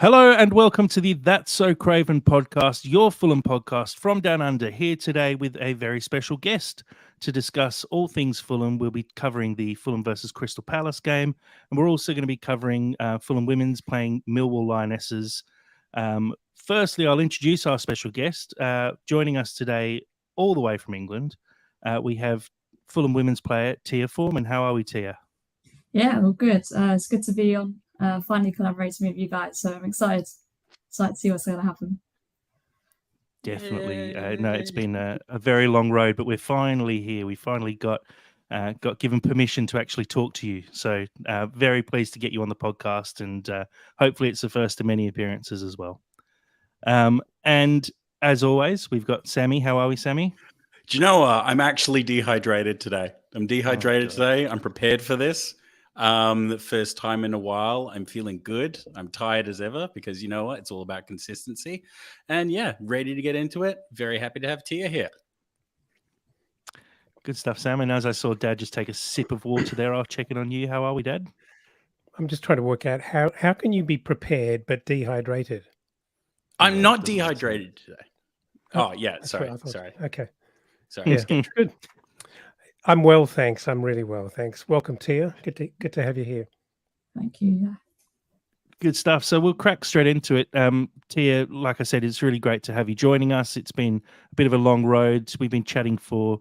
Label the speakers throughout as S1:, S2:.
S1: Hello and welcome to the That's So Craven podcast, your Fulham podcast from Down Under, here today with a very special guest to discuss all things Fulham. We'll be covering the Fulham versus Crystal Palace game, and we're also going to be covering Fulham women's playing Millwall Lionesses. Firstly, I'll introduce our special guest. Joining us today all the way from England, we have Fulham women's player Tia Foreman. How are we, Tia?
S2: Yeah, well, good. It's good to be on. Finally collaborating with you guys, so I'm excited to see what's going to happen.
S1: Definitely. No, it's been a very long road, but we're finally here. We finally got given permission to actually talk to you. So very pleased to get you on the podcast, and hopefully it's the first of many appearances as well. And as always, we've got Sammy. How are we, Sammy?
S3: Do you know what? I'm actually dehydrated today. I'm dehydrated today. I'm prepared for this. The first time in a while. I'm feeling good. I'm tired as ever because you know what? It's all about consistency. And yeah, ready to get into it. Very happy to have Tia here.
S1: Good stuff, Sam. And as I saw Dad just take a sip of water there, I'll check in on you. How are we, Dad?
S4: I'm just trying to work out how can you be prepared but dehydrated?
S3: I'm not dehydrated today. Oh, yeah. Sorry.
S4: Okay.
S3: Sorry.
S4: Yeah, good. I'm well, thanks. I'm really well, thanks. Welcome, Tia. Good to have you here.
S2: Thank you. Yeah.
S1: Good stuff. So we'll crack straight into it. Tia, like I said, it's really great to have you joining us. It's been a bit of a long road. We've been chatting for,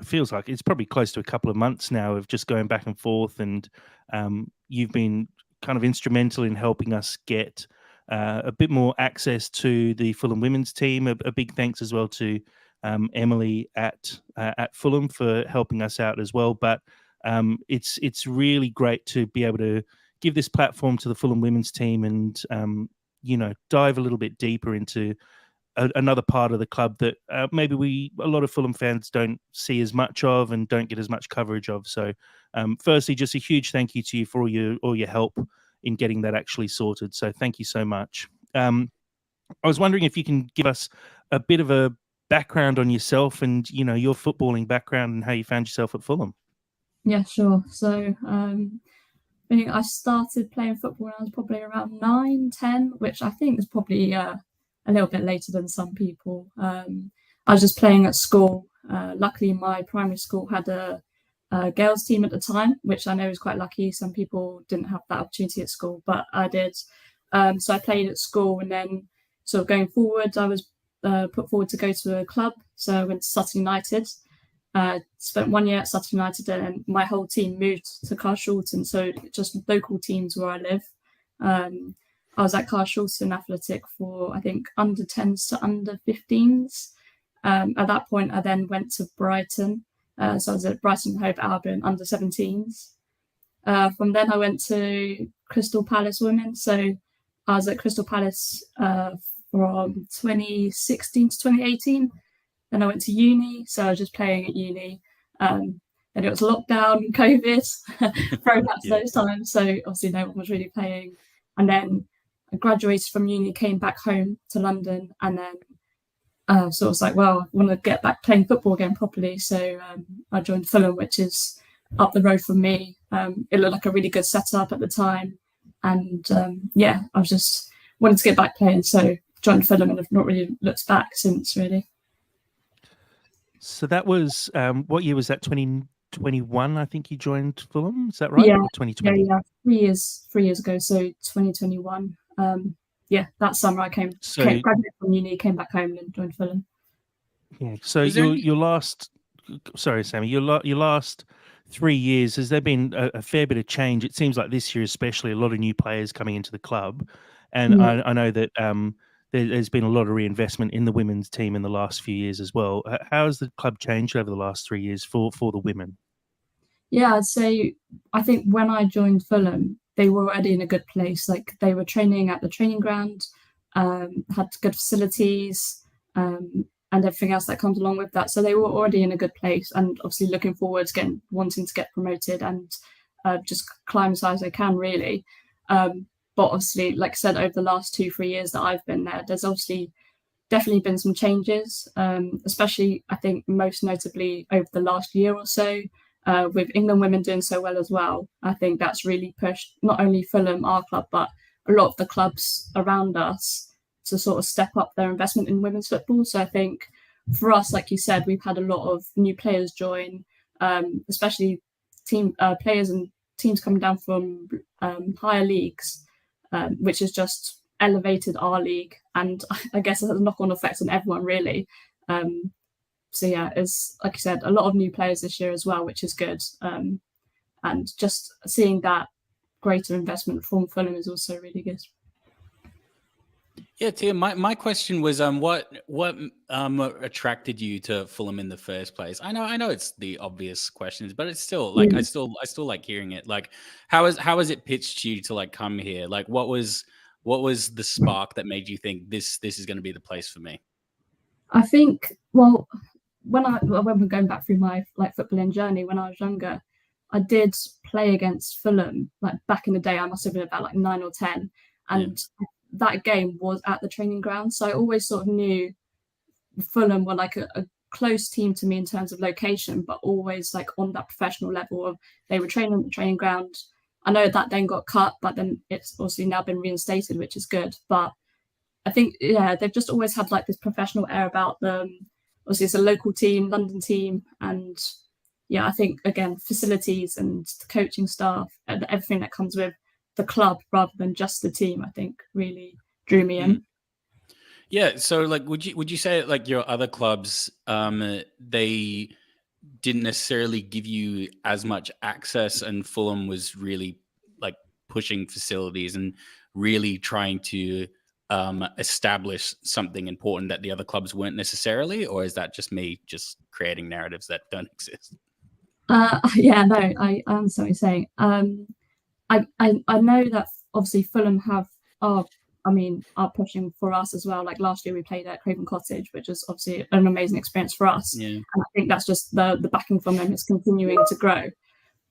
S1: feels like it's probably close to a couple of months now of just going back and forth. And you've been kind of instrumental in helping us get a bit more access to the Fulham women's team. A big thanks as well to Emily at Fulham for helping us out as well. But it's really great to be able to give this platform to the Fulham women's team and dive a little bit deeper into another part of the club that maybe a lot of Fulham fans don't see as much of and don't get as much coverage of. So firstly, just a huge thank you to you for all your help in getting that actually sorted. So thank you so much. I was wondering if you can give us a bit of a background on yourself and your footballing background and how you found yourself at Fulham.
S2: Yeah, sure. So I started playing football when I was probably around 9, 10, which I think is probably a little bit later than some people. I was just playing at school. Luckily, my primary school had a girls team at the time, which I know is quite lucky. Some people didn't have that opportunity at school, but I did. So I played at school, and then sort of going forward, I was put forward to go to a club. So I went to Sutton United, spent 1 year at Sutton United, and my whole team moved to Carshalton. So just local teams where I live. I was at Carshalton Athletic for, I think, under 10s to under 15s. At that point, I then went to Brighton. So I was at Brighton Hove Albion under 17s. From then I went to Crystal Palace Women. So I was at Crystal Palace from 2016 to 2018. Then I went to uni, so I was just playing at uni. Then it was lockdown, COVID, throwback to those times. So obviously no one was really playing. And then I graduated from uni, came back home to London, and then so I was like, well, I want to get back playing football again properly. So I joined Fulham, which is up the road from me. It looked like a really good setup at the time. And I was just wanted to get back playing. So joined Fulham and have not really looked back since, really.
S1: So that was, what year was that? 2021, I think you joined Fulham. Is that right?
S2: Yeah.
S1: Or 2020?
S2: Yeah. 3 years ago. So 2021. That summer I graduated from uni, came back home and joined Fulham.
S1: Yeah. So your last, sorry, Sammy, your last 3 years, has there been a fair bit of change? It seems like this year, especially, a lot of new players coming into the club. And I know that there's been a lot of reinvestment in the women's team in the last few years as well. How has the club changed over the last 3 years for the women?
S2: Yeah, I'd say, I think when I joined Fulham, they were already in a good place. Like, they were training at the training ground, had good facilities, and everything else that comes along with that. So they were already in a good place, and obviously looking forward to wanting to get promoted and just climb as high as they can, really. But obviously, like I said, over the last 2-3 years that I've been there, there's obviously definitely been some changes, especially, I think, most notably over the last year or so, with England women doing so well as well. I think that's really pushed not only Fulham, our club, but a lot of the clubs around us to sort of step up their investment in women's football. So I think for us, like you said, we've had a lot of new players join, especially team players and teams coming down from higher leagues, which has just elevated our league, and I guess it has a knock-on effect on everyone really. So yeah, it's like I said, a lot of new players this year as well, which is good. And just seeing that greater investment from Fulham is also really good.
S3: Yeah, Tia, my question was what attracted you to Fulham in the first place? I know it's the obvious questions, but it's still like I still like hearing it. Like how has it pitched you to like come here? Like what was the spark that made you think this is going to be the place for me?
S2: I think, well, when we're going back through my like footballing journey, when I was younger, I did play against Fulham. Like back in the day, I must have been about like 9 or 10, and that game was at the training ground. So I always sort of knew Fulham were like a close team to me in terms of location, but always like on that professional level of they were training at the training ground. I know that then got cut, but then it's obviously now been reinstated, which is good. But I think, yeah, they've just always had like this professional air about them. Obviously, it's a local team, London team. And yeah, I think, again, facilities and the coaching staff and everything that comes with the club rather than just the team, I think really drew me in.
S3: Yeah. So like, would you say like your other clubs, they didn't necessarily give you as much access, and Fulham was really like pushing facilities and really trying to establish something important that the other clubs weren't necessarily? Or is that just me just creating narratives that don't exist?
S2: Yeah, no, I understand what you're saying. I know that obviously Fulham are pushing for us as well. Like last year we played at Craven Cottage, which was obviously an amazing experience for us.
S3: Yeah.
S2: And I think that's just the backing from them is continuing to grow.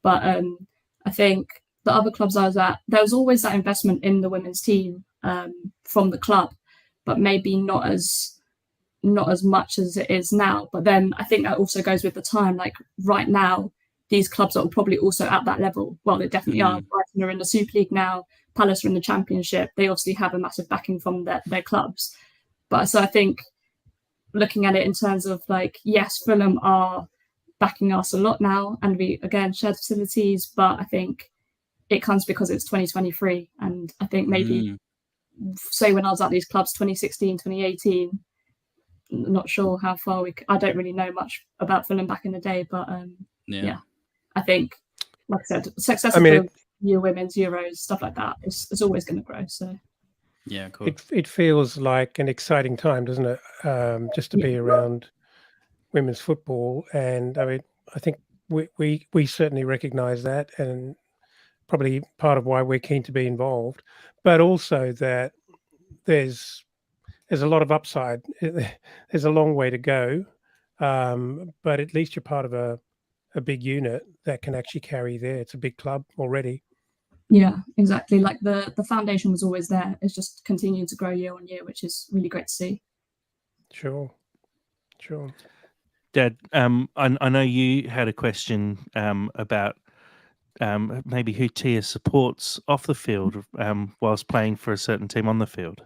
S2: But I think the other clubs I was at, there was always that investment in the women's team from the club, but maybe not as much as it is now. But then I think that also goes with the time. Like right now, these clubs are probably also at that level. Well, they definitely are. Brighton are in the Super League now. Palace are in the Championship. They obviously have a massive backing from their clubs. But so I think looking at it in terms of like, yes, Fulham are backing us a lot now, and we again shared facilities. But I think it comes because it's 2023, and I think maybe say when I was at these clubs 2016, 2018. Not sure how far I don't really know much about Fulham back in the day, but yeah, I think, like I said, success of the women's Euros, stuff like that is always going to grow. So
S3: yeah, cool.
S4: It feels like an exciting time, doesn't it? Just to be around women's football, and I mean, I think we certainly recognise that, and probably part of why we're keen to be involved, but also that there's a lot of upside. There's a long way to go, but at least you're part of a big unit that can actually carry there. It's a big club already.
S2: Yeah, exactly. Like the foundation was always there. It's just continuing to grow year on year, which is really great to see.
S4: Sure.
S1: Dad, I know you had a question about maybe who Tia supports off the field whilst playing for a certain team on the field.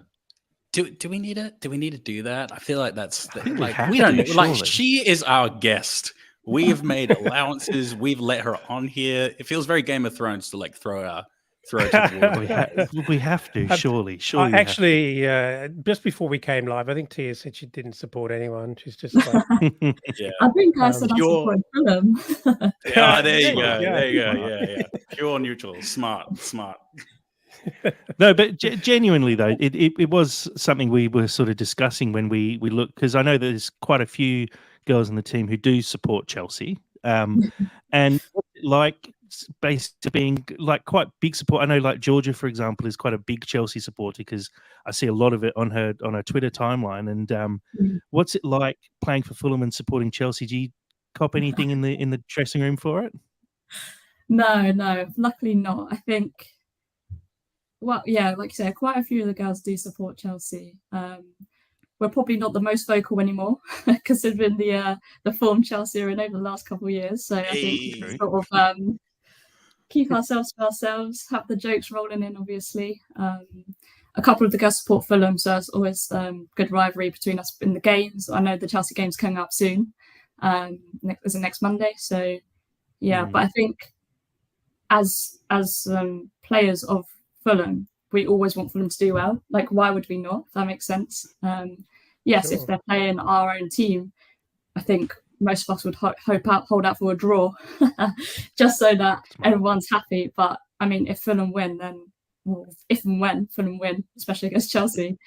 S3: Do we need to do that? I feel like that's
S1: like
S3: we don't like. She is our guest. We have made allowances. We've let her on here. It feels very Game of Thrones to like throw her to the wall.
S1: We have to surely.
S4: Actually, just before we came live, I think Tia said she didn't support anyone. She's just like,
S3: yeah.
S2: I think I said I support Fulham.
S3: Yeah, there you go. Yeah. Pure neutral. Smart.
S1: No, but genuinely though, it was something we were sort of discussing when we looked, because I know there's quite a few girls in the team who do support Chelsea, and what's it like based being like quite big support. I know like Georgia, for example, is quite a big Chelsea supporter because I see a lot of it on her Twitter timeline. And what's it like playing for Fulham and supporting Chelsea? Do you cop anything in the dressing room for it?
S2: No, luckily not. I think. Well, yeah, like you said, quite a few of the girls do support Chelsea. We're probably not the most vocal anymore, considering the form Chelsea are in over the last couple of years. So I think sort of keep ourselves to ourselves, have the jokes rolling in, obviously. A couple of the girls support Fulham, so there's always good rivalry between us in the games. I know the Chelsea game's coming up soon. Is it next Monday? So yeah, but I think as players of Fulham, we always want Fulham to do well. Like, why would we not? If that makes sense. Yes,
S4: Sure.
S2: if they're playing our own team, I think most of us would hold out for a draw, just so that everyone's happy. But I mean, if Fulham win, then if and when Fulham win, especially against Chelsea,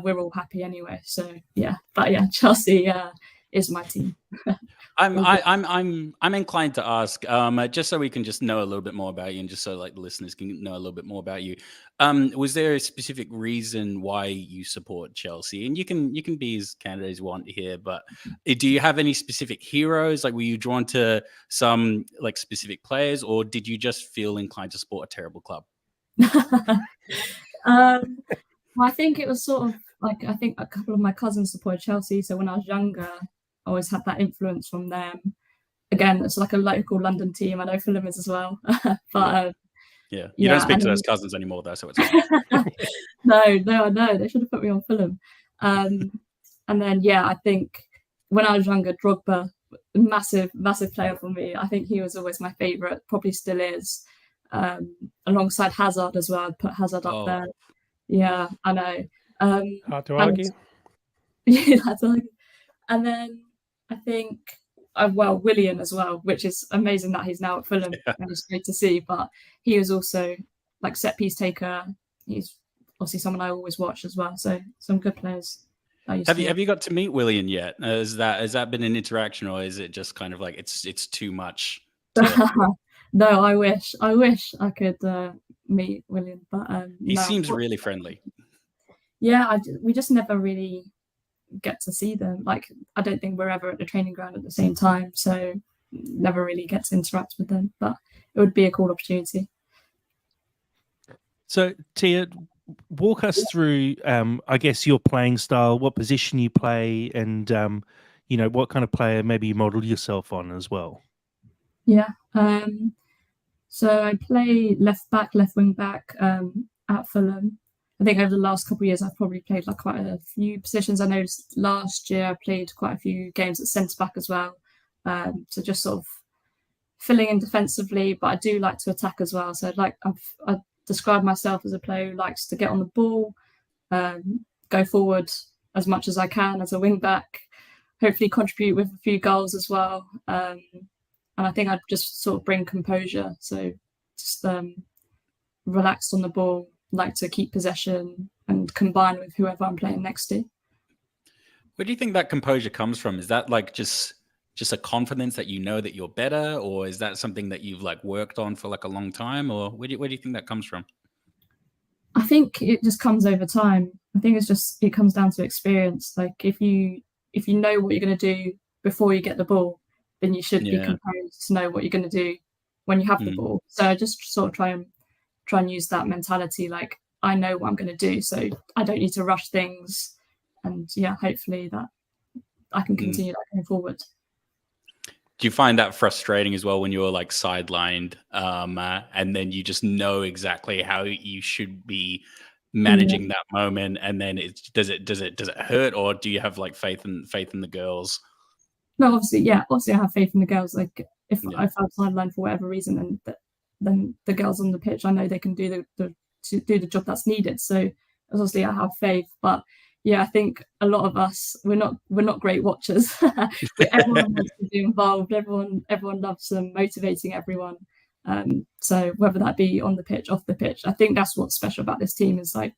S2: we're all happy anyway. So yeah, but yeah, Chelsea is my team.
S3: I'm inclined to ask, just so we can just know a little bit more about you, and just so like the listeners can know a little bit more about you. Was there a specific reason why you support Chelsea? And you can be as candid as you want here, but do you have any specific heroes? Like, were you drawn to some like specific players, or did you just feel inclined to support a terrible club?
S2: I think it was sort of like, I think a couple of my cousins supported Chelsea, so when I was younger, I always had that influence from them. Again, it's like a local London team. I know Fulham is as well, but
S3: you don't speak to those cousins anymore, though, so it's
S2: no, I know they should have put me on Fulham. And then I think when I was younger, Drogba, massive player for me. I think he was always my favourite, probably still is. Alongside Hazard as well. I'd put Hazard up there. Yeah, I know.
S4: Hard to argue.
S2: Yeah, that's like. And then I think, Willian as well, which is amazing that he's now at Fulham. And it's great to see. But he was also like set piece taker. He's obviously someone I always watch as well. So some good players.
S3: Have you got to meet Willian yet? Has that been an interaction, or is it just kind of like it's too much?
S2: No, I wish I could meet William, but
S3: he seems really friendly.
S2: Yeah, we just never really get to see them. Like, I don't think we're ever at the training ground at the same time, so never really get to interact with them. But it would be a cool opportunity.
S1: So, Tia, walk us through, I guess, your playing style, what position you play, and what kind of player maybe you model yourself on as well.
S2: Yeah. So I play left back, left wing back at Fulham. I think over the last couple of years, I've probably played like quite a few positions. I noticed last year I played quite a few games at centre back as well. So just sort of filling in defensively, but I do like to attack as well. So I describe myself as a player who likes to get on the ball, go forward as much as I can as a wing back, hopefully contribute with a few goals as well. And I think I'd just sort of bring composure. So just relaxed on the ball, like to keep possession and combine with whoever I'm playing next to.
S3: Where do you think that composure comes from? Is that like just a confidence that you know that you're better, or is that something that you've like worked on for like a long time, or where do you think that comes from?
S2: I think it just comes over time. I think it comes down to experience. Like if you know what you're going to do before you get the ball, then you should be composed to know what you're going to do when you have the ball. So I just sort of try and use that mentality. Like, I know what I'm going to do, so I don't need to rush things. And hopefully that I can continue that going forward.
S3: Do you find that frustrating as well when you're like sidelined, and then you just know exactly how you should be managing that moment, and then does it hurt, or do you have like faith in the girls?
S2: No, obviously I have faith in the girls. Like if I'm sidelined for whatever reason, then the girls on the pitch, I know they can do the job that's needed. So obviously I have faith, but I think a lot of us, we're not great watchers. Everyone wants to be involved. Everyone loves motivating everyone. So whether that be on the pitch, off the pitch, I think that's what's special about this team is like,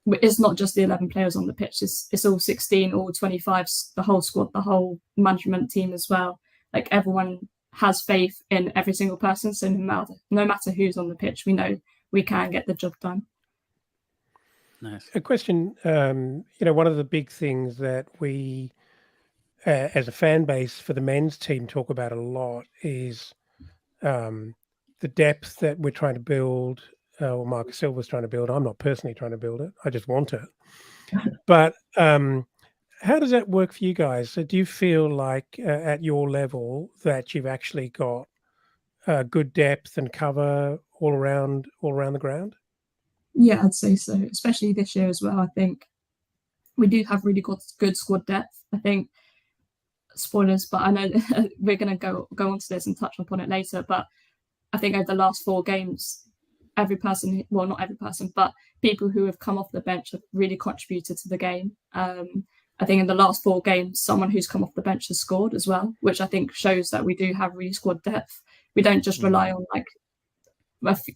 S2: it's not just the 11 players on the pitch. It's all 16, all 25, the whole squad, the whole management team as well. Like, everyone has faith in every single person. So no matter who's on the pitch, we know we can get the job done.
S3: Nice.
S4: A question, one of the big things that we, as a fan base for the men's team, talk about a lot is the depth that we're trying to build, or Marcus Silva's trying to build. I'm not personally trying to build it. I just want it. But how does that work for you guys? So do you feel like at your level that you've actually got good depth and cover all around the ground?
S2: Yeah, I'd say so, especially this year as well. I think we do have really good squad depth. I think, spoilers, but I know we're going to go onto this and touch upon it later. But I think over the last 4 games, every person, well, not every person, but people who have come off the bench have really contributed to the game. I think in the last 4 games, someone who's come off the bench has scored as well, which I think shows that we do have really squad depth. We don't just rely on like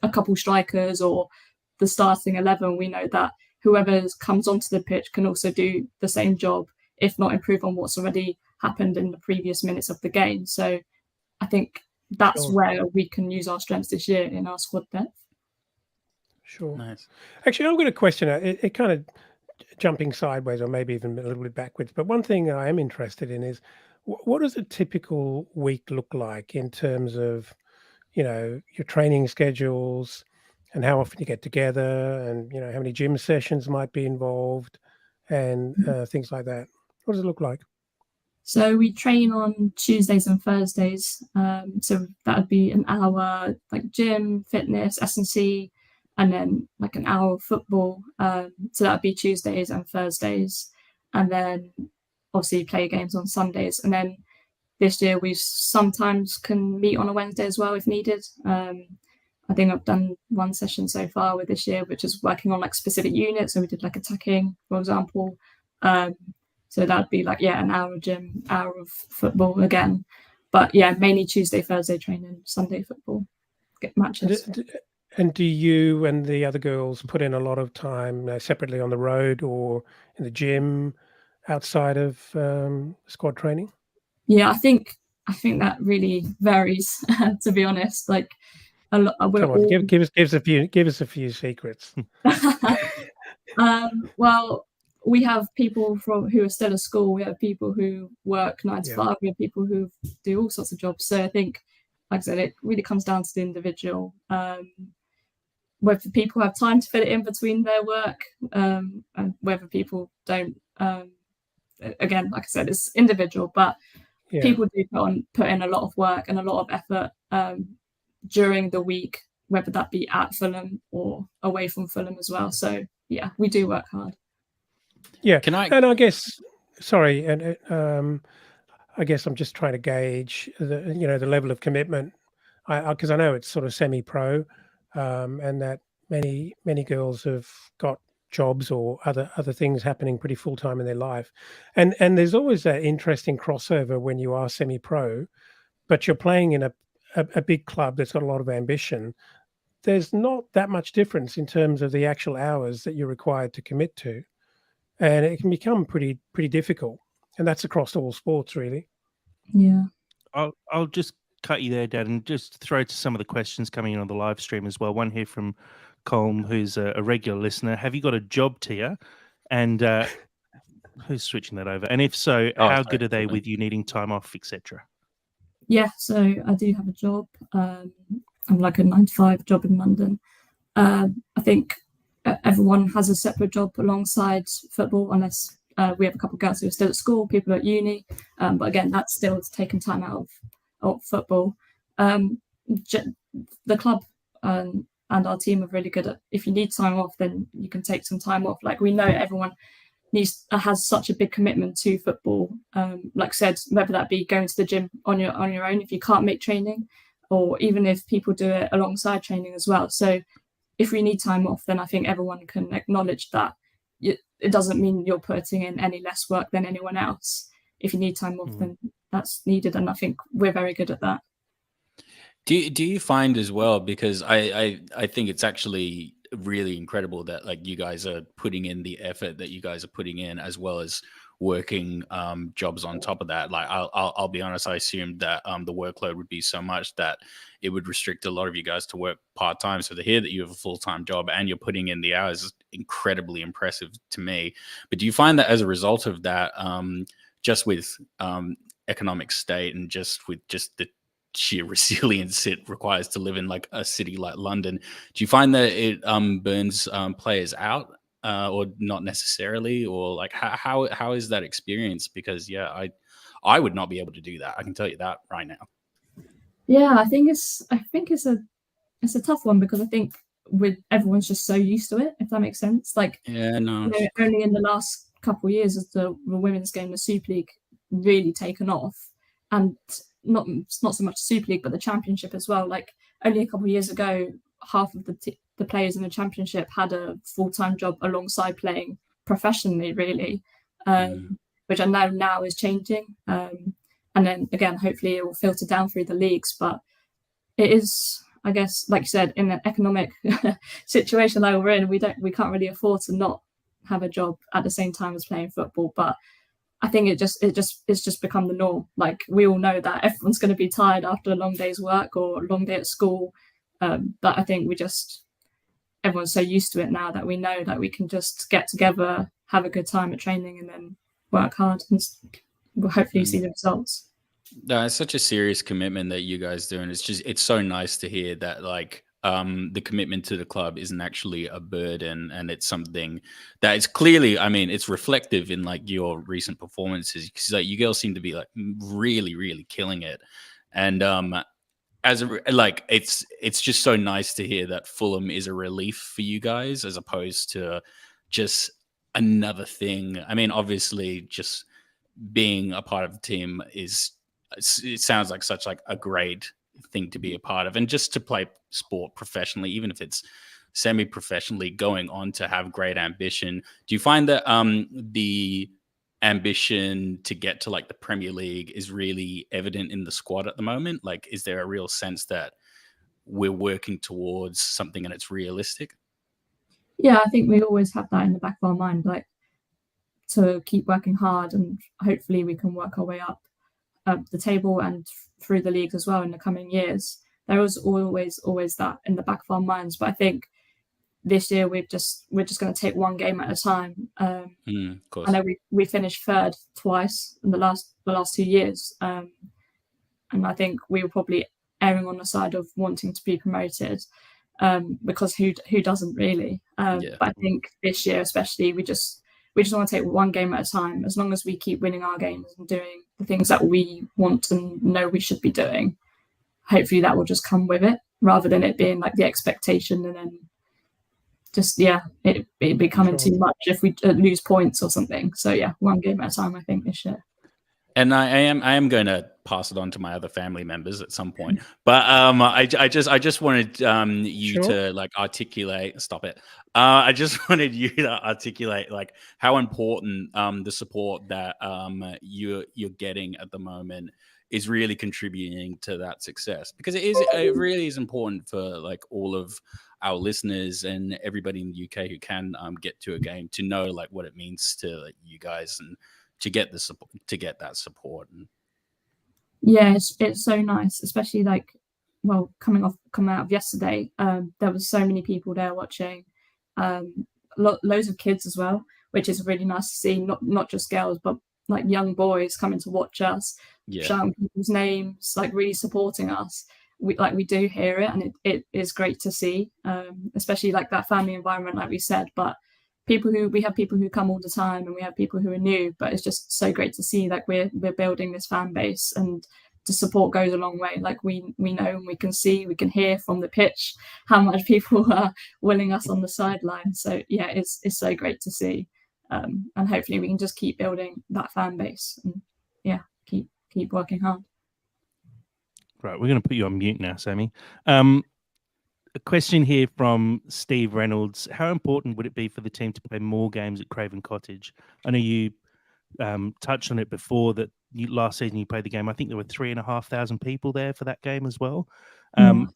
S2: a couple strikers or the starting 11. We know that whoever comes onto the pitch can also do the same job, if not improve on what's already happened in the previous minutes of the game. So I think that's where we can use our strengths this year in our squad depth.
S4: Sure.
S3: Nice.
S4: Actually, I'm going to question it kind of jumping sideways or maybe even a little bit backwards. But one thing I am interested in is what does a typical week look like in terms of, your training schedules and how often you get together and, how many gym sessions might be involved and things like that. What does it look like?
S2: So we train on Tuesdays and Thursdays. So that would be an hour like gym, fitness, S&C, and then like an hour of football. So that would be Tuesdays and Thursdays. And then obviously play games on Sundays. And then this year we sometimes can meet on a Wednesday as well if needed. I think I've done 1 session so far with this year, which is working on like specific units. So we did like attacking, for example. So that'd be like, an hour of gym, hour of football again. But mainly Tuesday, Thursday training, Sunday football, get matches.
S4: And do you and the other girls put in a lot of time separately on the road or in the gym outside of squad training?
S2: Yeah, I think that really varies, to be honest. Like a lot.
S4: Come on, give us a few secrets.
S2: Well, we have people who are still at school. We have people who work 9 to 5. We have people who do all sorts of jobs. So I think, like I said, it really comes down to the individual. Whether people have time to fit it in between their work, and whether people don't. Again, like I said, it's individual, but people do put in a lot of work and a lot of effort during the week, whether that be at Fulham or away from Fulham as well. So we do work hard.
S4: Yeah, and I guess, sorry, and I guess I'm just trying to gauge the level of commitment, because I know it's sort of semi-pro, and that many girls have got jobs or other things happening pretty full time in their life, and there's always that interesting crossover when you are semi-pro, but you're playing in a big club that's got a lot of ambition. There's not that much difference in terms of the actual hours that you're required to commit to. And it can become pretty difficult, and that's across all sports, really.
S2: Yeah,
S1: I'll just cut you there, Dad, and just throw to some of the questions coming in on the live stream as well. One here from Colm, who's a regular listener. Have you got a job, Tia? And who's switching that over? And if so, how good are they with you needing time off, etc.?
S2: Yeah, so I do have a job. I'm like a 9 to 5 job in London. I think everyone has a separate job alongside football, unless we have a couple of girls who are still at school, people at uni. But again, that's still taking time out of football. The club and our team are really good at, if you need time off, then you can take some time off. Like we know everyone has such a big commitment to football. Like I said, whether that be going to the gym on your own if you can't make training, or even if people do it alongside training as well. So if we need time off, then I think everyone can acknowledge that it doesn't mean you're putting in any less work than anyone else. If you need time off, then that's needed, and I think we're very good at that.
S3: Do you find as well, because I think it's actually really incredible that like you guys are putting in the effort that you guys are putting in, as well as working jobs on top of that. Like I'll be honest, I assumed that the workload would be so much that it would restrict a lot of you guys to work part-time. So to hear that you have a full-time job and you're putting in the hours is incredibly impressive to me. But do you find that as a result of that, just with economic state and just the sheer resilience it requires to live in like a city like London, do you find that it burns players out? Or not necessarily, or like how is that experience? Because I would not be able to do that. I can tell you that right now.
S2: Yeah, I think it's a tough one, because I think everyone's just so used to it, if that makes sense. Like,
S3: Yeah, no.
S2: only in the last couple of years has the women's game, the Super League, really taken off, and it's not so much the Super League, but the Championship as well. Like, only a couple of years ago, half of the players in the Championship had a full-time job alongside playing professionally, really, which I know now is changing. And then again, hopefully it will filter down through the leagues, but it is, I guess, like you said, in an economic situation like we're in, we can't really afford to not have a job at the same time as playing football. But I think it's just become the norm. Like, we all know that everyone's going to be tired after a long day's work or a long day at school. But I think everyone's so used to it now that we know that we can just get together, have a good time at training, and then work hard, and we'll hopefully see the results.
S3: No, it's such a serious commitment that you guys do, and it's so nice to hear that, like, the commitment to the club isn't actually a burden, and it's something that is clearly, I mean, it's reflective in like your recent performances, because like you girls seem to be like really, really killing it, and it's just so nice to hear that Fulham is a relief for you guys as opposed to just another thing. I mean, obviously, just being a part of the team it sounds like such like a great thing to be a part of, and just to play sport professionally, even if it's semi-professionally, going on to have great ambition. Do you find that the ambition to get to like the Premier League is really evident in the squad at the moment? Like, is there a real sense that we're working towards something and it's realistic?
S2: Yeah, I think we always have that in the back of our mind, like, to keep working hard, and hopefully we can work our way up the table and through the leagues as well in the coming years. There was always that in the back of our minds, but I think this year we're just going to take one game at a time.
S3: Of course.
S2: I know we finished third twice in the last 2 years, and I think we were probably erring on the side of wanting to be promoted, because who doesn't really? But I think this year especially, we just want to take one game at a time. As long as we keep winning our games and doing the things that we want and know we should be doing, hopefully that will just come with it, rather than it being like the expectation and then just it becoming too much if we lose points or something. So yeah, one game at a time, I think, this year.
S3: And I am going to pass it on to my other family members at some point. But I just wanted you to like articulate. Stop it. I just wanted you to articulate like how important the support that you're getting at the moment is really contributing to that success, because it really is important for like all of our listeners and everybody in the UK who can get to a game to know like what it means to like, you guys, and to get that support.
S2: Yeah, it's so nice, especially like, well, coming out of yesterday, there was so many people there watching, loads of kids as well, which is really nice to see. Not just girls, but like young boys coming to watch us, shouting people's names, like really supporting us. We do hear it, and it is great to see, especially like that family environment, like we said. But we have people who come all the time, and we have people who are new, but it's just so great to see like we're building this fan base, and the support goes a long way. Like we know, and we can hear from the pitch how much people are willing us on the sideline. So yeah, it's so great to see, and hopefully we can just keep building that fan base, and keep working hard.
S1: Right, we're going to put you on mute now, Sammy. A question here from Steve Reynolds. How important would it be for the team to play more games at Craven Cottage? I know you touched on it before, that last season you played the game. I think there were 3,500 people there for that game as well.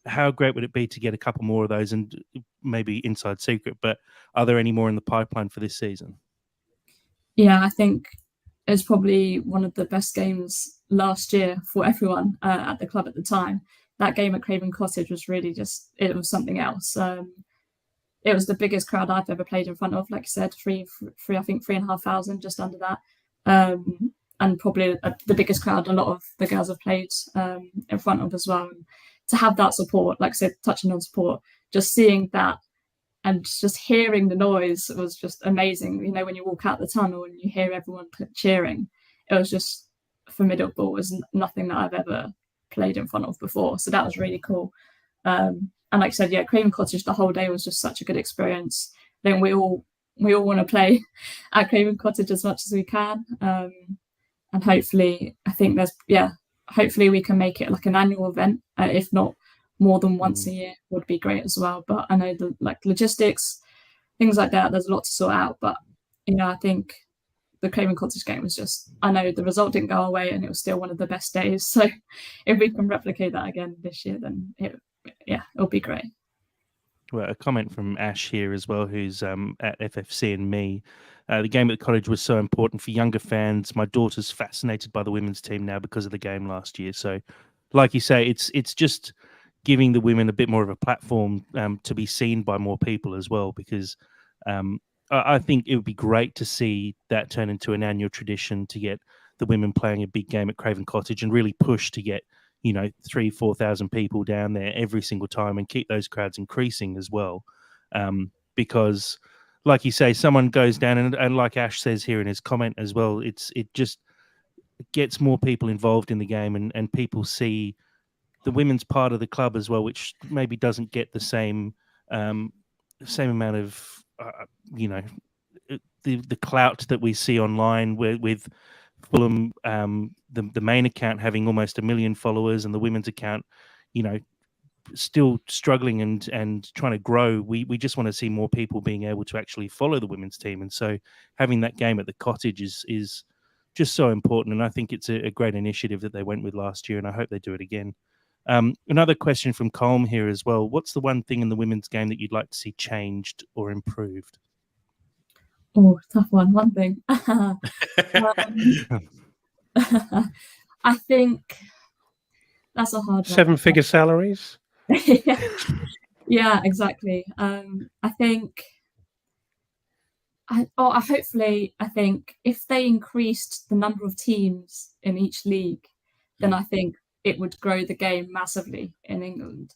S1: How great would it be to get a couple more of those, and maybe inside secret, but are there any more in the pipeline for this season?
S2: Yeah, I think it's probably one of the best games last year for everyone at the club at the time. That game at Craven Cottage was really it was something else. It was the biggest crowd I've ever played in front of. Like I said, I think 3,500, just under that. And probably the biggest crowd a lot of the girls have played in front of as well. And to have that support, like I said, touching on support, just seeing that and just hearing the noise was just amazing. You know, when you walk out the tunnel and you hear everyone cheering, it was just formidable. It was nothing that I've ever played in front of before. So that was really cool. And like I said, yeah, Craven Cottage, the whole day was just such a good experience. Then we all want to play at Craven Cottage as much as we can. And hopefully, I think hopefully we can make it like an annual event, if not more than once a year would be great as well. But I know the logistics, things like that, there's a lot to sort out. But I think the Craven Cottage game was just, I know the result didn't go away and it was still one of the best days. So if we can replicate that again this year, then it'll be great.
S1: Well, a comment from Ash here as well, who's at FFC and me. The game at the cottage was so important for younger fans. My daughter's fascinated by the women's team now because of the game last year. So, like you say, it's just giving the women a bit more of a platform to be seen by more people as well, because I think it would be great to see that turn into an annual tradition, to get the women playing a big game at Craven Cottage and really push to get 3,000-4,000 people down there every single time and keep those crowds increasing as well. Because like you say, someone goes down and like Ash says here in his comment as well, it just gets more people involved in the game, and people see the women's part of the club as well, which maybe doesn't get the same amount of the clout that we see online with Fulham, the main account having almost 1 million followers and the women's account, still struggling and trying to grow. We just want to see more people being able to actually follow the women's team. And so having that game at the cottage is just so important. And I think it's a great initiative that they went with last year, and I hope they do it again. Another question from Colm here as well. What's the one thing in the women's game that you'd like to see changed or improved?
S2: Oh, tough one. One thing. I think that's a hard one.
S4: 7-figure salaries.
S2: Yeah, exactly. I think I think if they increased the number of teams in each league, then I think it would grow the game massively in England,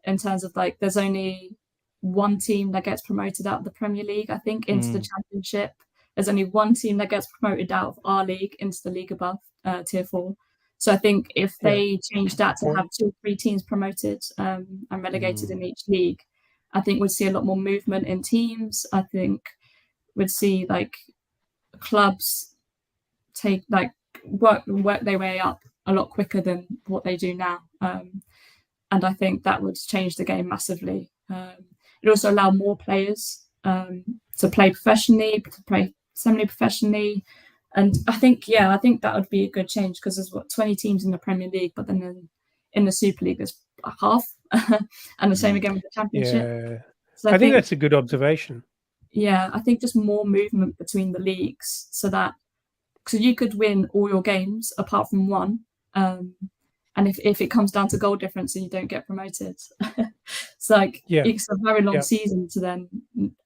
S2: in terms of like there's only one team that gets promoted out of the Premier League, I think, into the Championship. There's only one team that gets promoted out of our league into the league above, Tier 4. So I think if they change that to have 2 or 3 teams promoted and relegated in each league, I think we'd see a lot more movement in teams. I think we'd see like clubs take work their way up a lot quicker than what they do now. And I think that would change the game massively. It also allow more players to play professionally, to play semi-professionally. And I think that would be a good change, because there's 20 teams in the Premier League, but then in the Super League there's half, and the same again with the Championship.
S4: Yeah,
S2: so
S4: I think that's a good observation.
S2: Yeah, I think just more movement between the leagues, so you could win all your games apart from one, and if it comes down to goal difference and you don't get promoted, it's like it's a very long season to then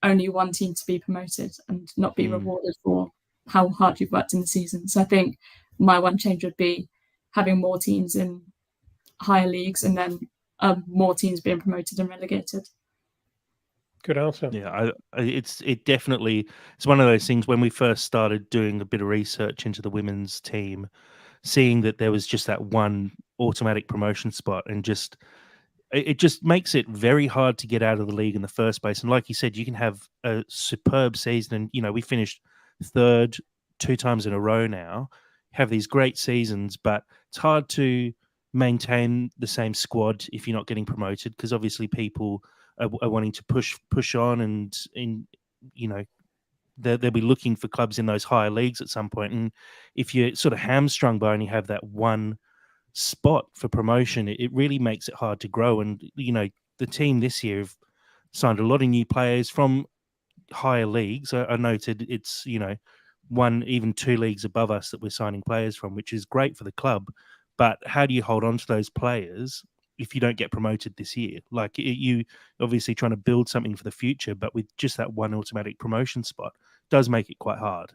S2: only one team to be promoted and not be rewarded for how hard you've worked in the season. So I think my one change would be having more teams in higher leagues, and then more teams being promoted and relegated.
S4: Good answer.
S1: Yeah, it's one of those things. When we first started doing a bit of research into the women's team, seeing that there was just that one automatic promotion spot, and it just makes it very hard to get out of the league in the first place. And like you said, you can have a superb season, and we finished 3rd 2 times in a row now, have these great seasons, but it's hard to maintain the same squad if you're not getting promoted, because obviously people are wanting to push on, and they'll be looking for clubs in those higher leagues at some point. And if you're sort of hamstrung by only have that one spot for promotion, it really makes it hard to grow. And the team this year have signed a lot of new players from higher leagues. I noted it's 1, even 2 leagues above us that we're signing players from, which is great for the club. But how do you hold on to those players if you don't get promoted this year? Like, you obviously trying to build something for the future, but with just that one automatic promotion spot does make it quite hard.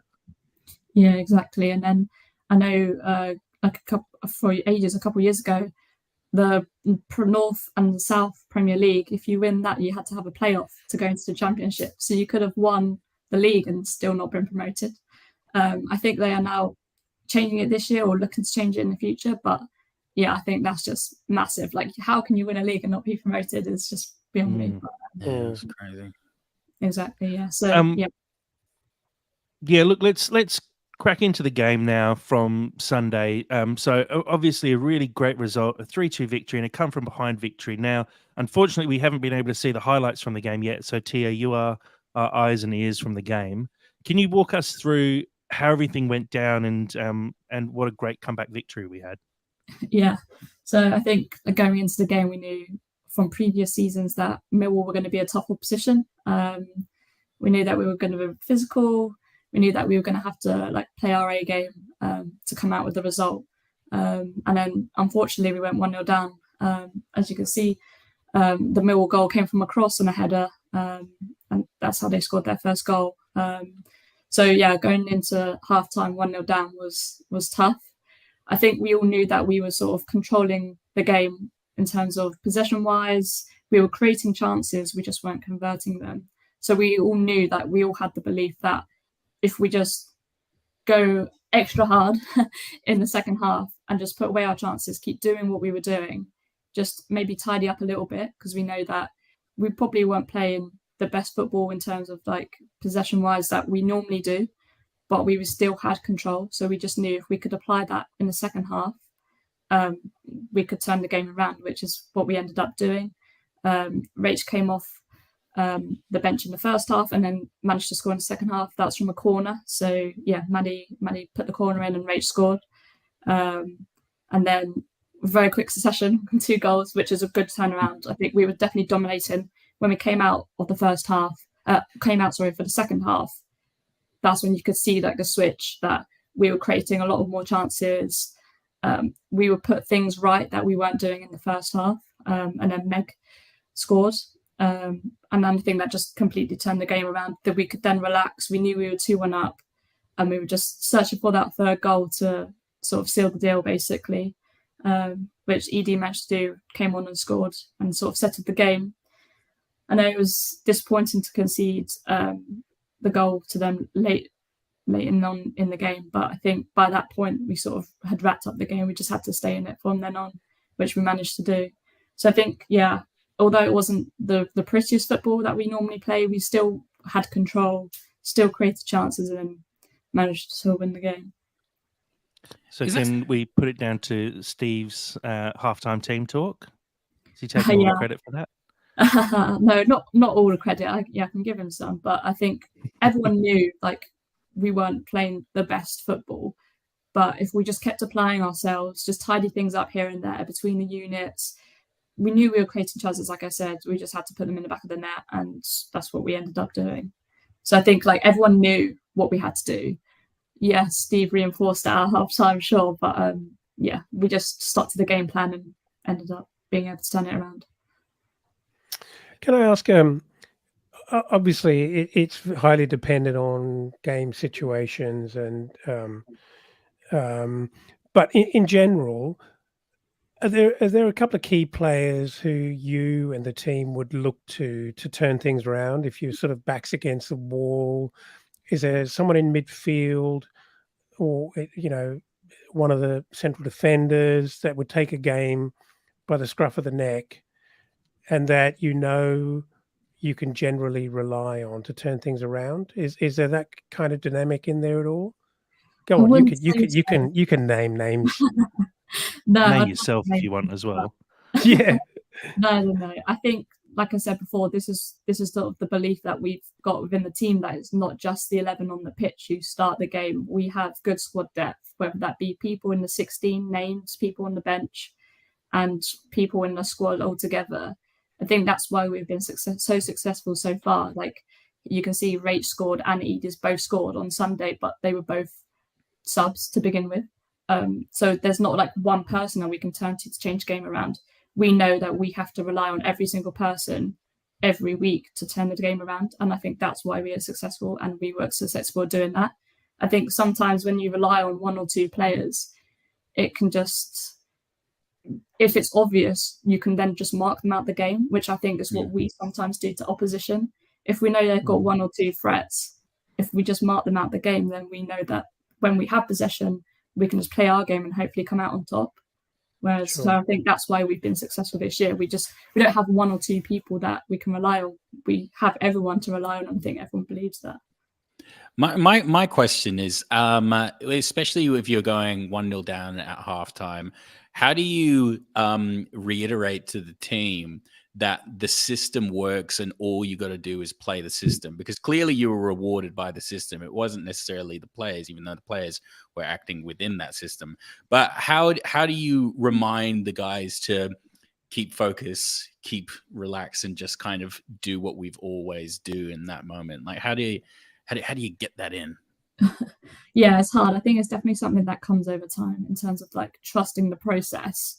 S2: Yeah, exactly. And then I know a couple of years ago, the North and the South Premier League, if you win that, you had to have a playoff to go into the Championship. So you could have won the league and still not been promoted. I think they are now changing it this year, or looking to change it in the future. But yeah, I think that's just massive. Like, how can you win a league and not be promoted? It's just beyond me.
S3: Yeah, that's crazy.
S2: Exactly. Yeah. So
S1: yeah. Look, let's crack into the game now from Sunday. So obviously a really great result, a 3-2 victory and a come from behind victory. Now, unfortunately, we haven't been able to see the highlights from the game yet. So Tia, you are our eyes and ears from the game. Can you walk us through how everything went down and what a great comeback victory we had?
S2: Yeah. So I think going into the game, we knew from previous seasons that Millwall were going to be a tough opposition. We knew that we were going to be physical. We knew that we were going to have to like play our A game to come out with the result. And then unfortunately we went 1-0 down. As you can see, the Millwall goal came from a cross and a header. And that's how they scored their first goal. So yeah, going into half-time 1-0 down was tough. I think we all knew that we were sort of controlling the game in terms of possession-wise. We were creating chances, we just weren't converting them. So we all knew that we all had the belief that if we just go extra hard in the second half and just put away our chances, keep doing what we were doing, just maybe tidy up a little bit, because we know that we probably weren't playing the best football in terms of like possession-wise that we normally do, but we still had control. So we just knew if we could apply that in the second half, we could turn the game around, which is what we ended up doing. Rach came off the bench in the first half and then managed to score in the second half. That's from a corner. So yeah, Maddie put the corner in and Rach scored. And then very quick succession, 2 goals, which is a good turnaround. I think we were definitely dominating when we came out of the first half, for the second half. That's when you could see like the switch, that we were creating a lot of more chances. We would put things right that we weren't doing in the first half. And then Meg scored. And then I think that just completely turned the game around, that we could then relax. We knew we were 2-1 up and we were just searching for that third goal to sort of seal the deal, basically, which Edie managed to do, came on and scored and sort of settled the game. I know it was disappointing to concede the goal to them late on in the game, but I think by that point we sort of had wrapped up the game. We just had to stay in it from then on, which we managed to do. So I think, yeah, although it wasn't the prettiest football that we normally play, we still had control, still created chances, and managed to win the game.
S1: So can we put it down to Steve's halftime team talk? Is he taking all the credit for that?
S2: No, not all the credit. I can give him some, but I think everyone knew like we weren't playing the best football. But if we just kept applying ourselves, just tidy things up here and there between the units, we knew we were creating chances. Like I said, we just had to put them in the back of the net, and that's what we ended up doing. So I think like everyone knew what we had to do. Yes, Steve reinforced at our half-time, sure, but yeah, we just stuck to the game plan and ended up being able to turn it around.
S4: Can I ask, obviously it's highly dependent on game situations and but in general, are there a couple of key players who you and the team would look to turn things around if your sort of back's against the wall? Is there someone in midfield or, you know, one of the central defenders that would take a game by the scruff of the neck and that you know you can generally rely on to turn things around? Is there that kind of dynamic in there at all? Go on, you can name names.
S2: No,
S1: name yourself if you want as well.
S4: Yeah.
S2: No. I think, like I said before, this is sort of the belief that we've got within the team, that it's not just the 11 on the pitch who start the game. We have good squad depth, whether that be people in the 16 names, people on the bench, and people in the squad altogether. I think that's why we've been so successful so far. Like you can see, Rach scored and Edie's both scored on Sunday, but they were both subs to begin with. So there's not like one person that we can turn to change the game around. We know that we have to rely on every single person every week to turn the game around. And I think that's why we are successful, and we were successful at doing that. I think sometimes when you rely on one or two players, it can just, if it's obvious, you can then just mark them out the game, which I think is what we sometimes do to opposition. If we know they've got one or two threats, if we just mark them out the game, then we know that when we have possession, we can just play our game and hopefully come out on top. Whereas so I think that's why we've been successful this year. We don't have one or two people that we can rely on. We have everyone to rely on, and I think everyone believes that.
S3: My question is, especially if you're going 1-0 down at halftime, how do you reiterate to the team that the system works and all you got to do is play the system? Because clearly you were rewarded by the system. It wasn't necessarily the players, even though the players were acting within that system. But how do you remind the guys to keep focus, keep relaxed, and just kind of do what we've always do in that moment? Like, how do you get that in?
S2: Yeah, it's hard. I think it's definitely something that comes over time in terms of like trusting the process.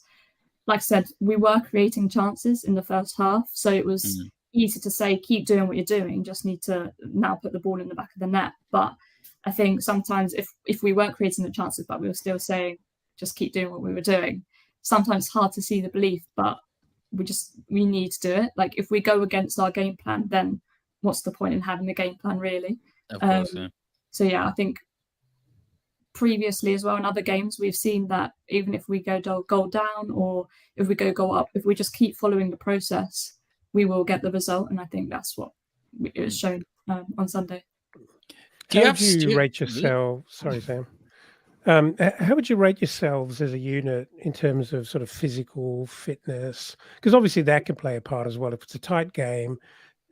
S2: Like I said, we were creating chances in the first half, so it was easy to say, keep doing what you're doing, just need to now put the ball in the back of the net. But I think sometimes if we weren't creating the chances, but we were still saying, just keep doing what we were doing, sometimes it's hard to see the belief, but we need to do it. Like if we go against our game plan, then what's the point in having a game plan, really?
S3: Of course, yeah.
S2: So yeah, I think previously as well in other games, we've seen that even if we go goal down or if we go up, if we just keep following the process, we will get the result. And I think that's what it was shown on Sunday.
S4: How would you rate yourself? Sorry, Sam. How would you rate yourselves as a unit in terms of sort of physical fitness? Because obviously that can play a part as well. If it's a tight game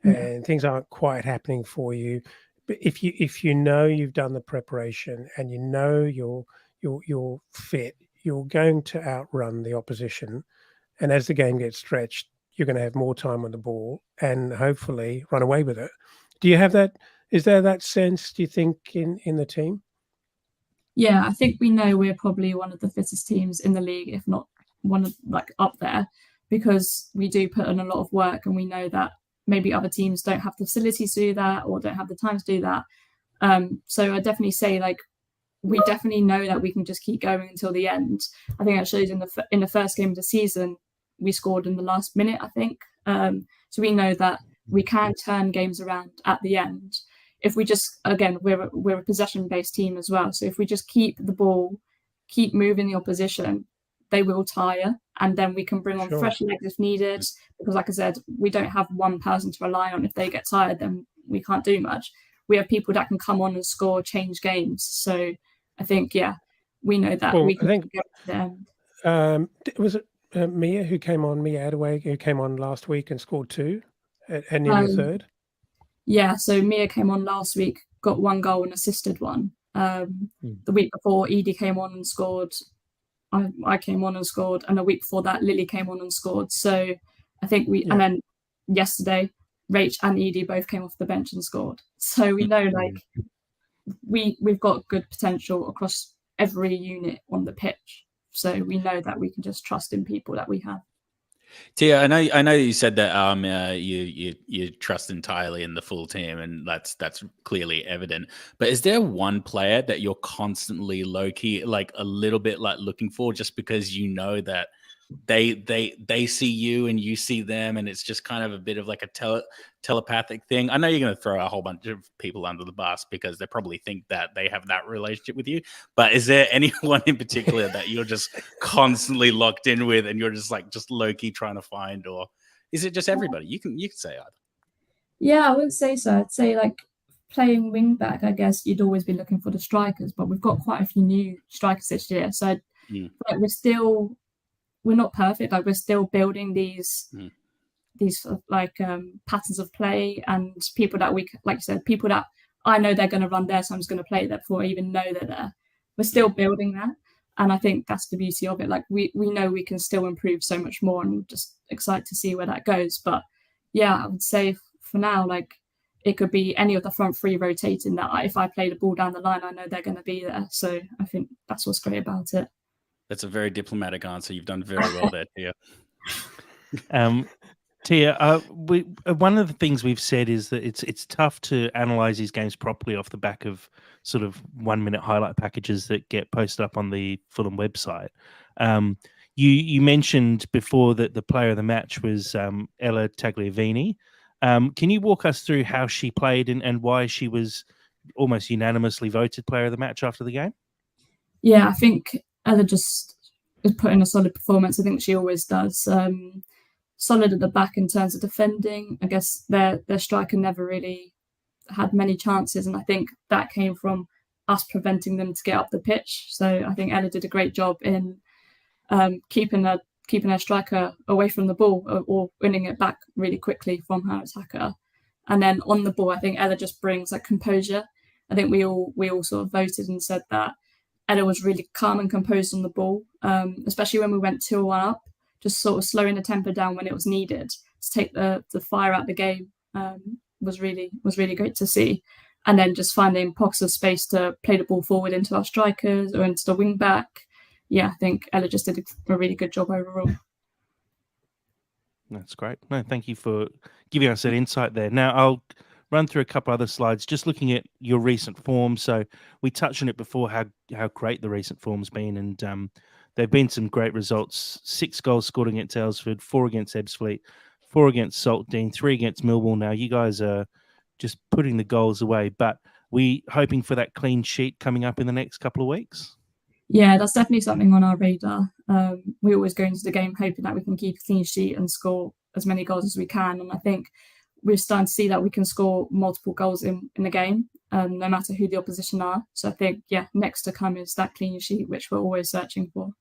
S4: and things aren't quite happening for you, but if you know you've done the preparation and you know you're fit, you're going to outrun the opposition. And as the game gets stretched, you're going to have more time on the ball and hopefully run away with it. Do you have that? Is there that sense, do you think, in the team?
S2: Yeah, I think we know we're probably one of the fittest teams in the league, if not one of like up there, because we do put in a lot of work, and we know that maybe other teams don't have the facilities to do that or don't have the time to do that. So I definitely say like we definitely know that we can just keep going until the end. I think that shows in the first game of the season, we scored in the last minute, I think. So we know that we can turn games around at the end. If we just, again, we're a possession-based team as well. So if we just keep the ball, keep moving the opposition, they will tire, and then we can bring on fresh legs if needed. Because like I said, we don't have one person to rely on. If they get tired, then we can't do much. We have people that can come on and score, change games. So I think, yeah, we know that we can get to the end.
S4: Was it Mia Adaway, who came on last week and scored 2 and nearly a third?
S2: Yeah, so Mia came on last week, got 1 goal and assisted 1. The week before, Edie came on and scored. I came on and scored, and the week before that, Lily came on and scored. So I think and then yesterday, Rach and Edie both came off the bench and scored. So we know like we've got good potential across every unit on the pitch. So we know that we can just trust in people that we have.
S3: Tia, I know you said that you trust entirely in the full team, and that's clearly evident. But is there one player that you're constantly low key, like a little bit like looking for, just because you know that they see you and you see them, and it's just kind of a bit of like a telepathic thing? I know you're going to throw a whole bunch of people under the bus because they probably think that they have that relationship with you, but is there anyone in particular that you're just constantly locked in with and you're just low-key trying to find, or is it just everybody? You can say either.
S2: Yeah, I wouldn't say so. I'd say like playing wing back, I guess you'd always be looking for the strikers, but we've got quite a few new strikers this year, so like we're not perfect. Like we're still building these like patterns of play, and people that we, like you said, people that I know they're going to run there, so I'm just going to play there before I even know they're there. We're still building that, and I think that's the beauty of it. Like we know we can still improve so much more, and just excited to see where that goes. But yeah, I would say for now, like it could be any of the front 3 rotating. That if I play the ball down the line, I know they're going to be there. So I think that's what's great about it.
S3: That's a very diplomatic answer. You've done very well there, Tia.
S1: Tia, one of the things we've said is that it's tough to analyze these games properly off the back of sort of 1-minute highlight packages that get posted up on the Fulham website. You mentioned before that the player of the match was Ella Tagliavini. Can you walk us through how she played and why she was almost unanimously voted player of the match after the game?
S2: Yeah, I think Ella just put in a solid performance. I think she always does. Solid at the back in terms of defending. I guess their striker never really had many chances, and I think that came from us preventing them to get up the pitch. So I think Ella did a great job in keeping her striker away from the ball, or winning it back really quickly from her attacker. And then on the ball, I think Ella just brings like composure. I think we all sort of voted and said that Ella was really calm and composed on the ball, especially when we went 2-1 up, just sort of slowing the tempo down when it was needed to take the fire out the game. Was really great to see. And then just finding pockets of space to play the ball forward into our strikers or into the wing back. Yeah, I think Ella just did a really good job overall.
S1: That's great. No, thank you for giving us that insight there. Now I'll run through a couple other slides, just looking at your recent form. So we touched on it before, how great the recent form's been, and there've been some great results. 6 goals scored against Aylesford, 4 against Ebbsfleet, 4 against Saltdean, 3 against Millwall. Now you guys are just putting the goals away, but we hoping for that clean sheet coming up in the next couple of weeks?
S2: Yeah, that's definitely something on our radar. We always go into the game hoping that we can keep a clean sheet and score as many goals as we can. And I think we're starting to see that we can score multiple goals in the game, no matter who the opposition are. So I think, yeah, next to come is that clean sheet, which we're always searching for.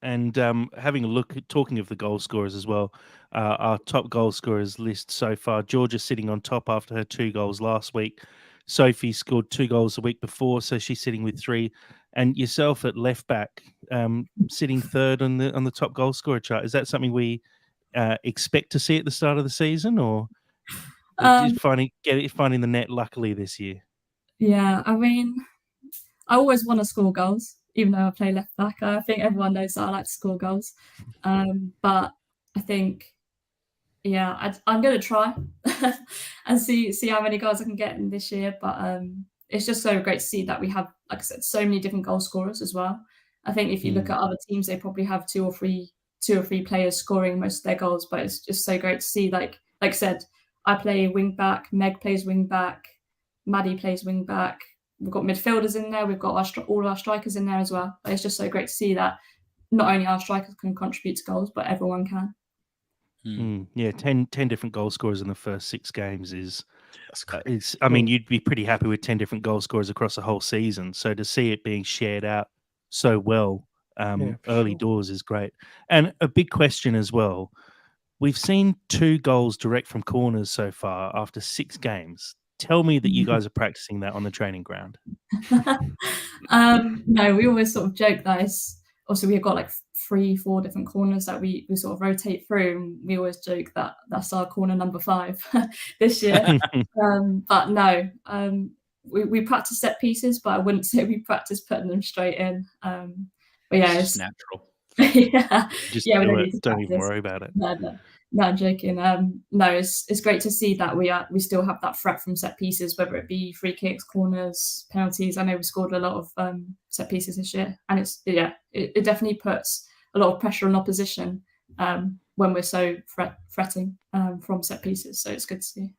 S1: And having a look at, talking of the goal scorers as well, our top goal scorers list so far, Georgia sitting on top after her 2 goals last week. Sophie scored 2 goals a week before, so she's sitting with 3. And yourself at left back, sitting third on the top goal scorer chart. Is that something we expect to see at the start of the season, or just finding the net luckily this year?
S2: Yeah, I mean, I always want to score goals, even though I play left back. I think everyone knows that I like to score goals. But I think, yeah, I'm going to try and see how many goals I can get in this year. But it's just so great to see that we have, like I said, so many different goal scorers as well. I think if you look at other teams, they probably have two or three players scoring most of their goals. But it's just so great to see. Like I said, I play wing back, Meg plays wing back, Maddie plays wing back. We've got midfielders in there. We've got all our strikers in there as well. But it's just so great to see that not only our strikers can contribute to goals, but everyone can.
S1: Yeah, 10 different goal scorers in the first 6 games is. I mean, you'd be pretty happy with 10 different goal scorers across the whole season. So to see it being shared out so well early doors is great. And a big question as well. We've seen 2 goals direct from corners so far after 6 games. Tell me that you guys are practicing that on the training ground.
S2: No, we always sort of joke that it's also we've got like 3-4 different corners that we sort of rotate through, and we always joke that that's our corner number 5 this year. But no, we practice set pieces, but I wouldn't say we practice putting them straight in. But yeah,
S3: it's natural.
S2: Yeah,
S1: Just
S2: yeah,
S1: don't even worry about it.
S2: No, I'm joking. No, it's great to see that we still have that threat from set pieces, whether it be free kicks, corners, penalties. I know we scored a lot of set pieces this year, and it definitely puts a lot of pressure on opposition when we're so fretting from set pieces. So it's good to see.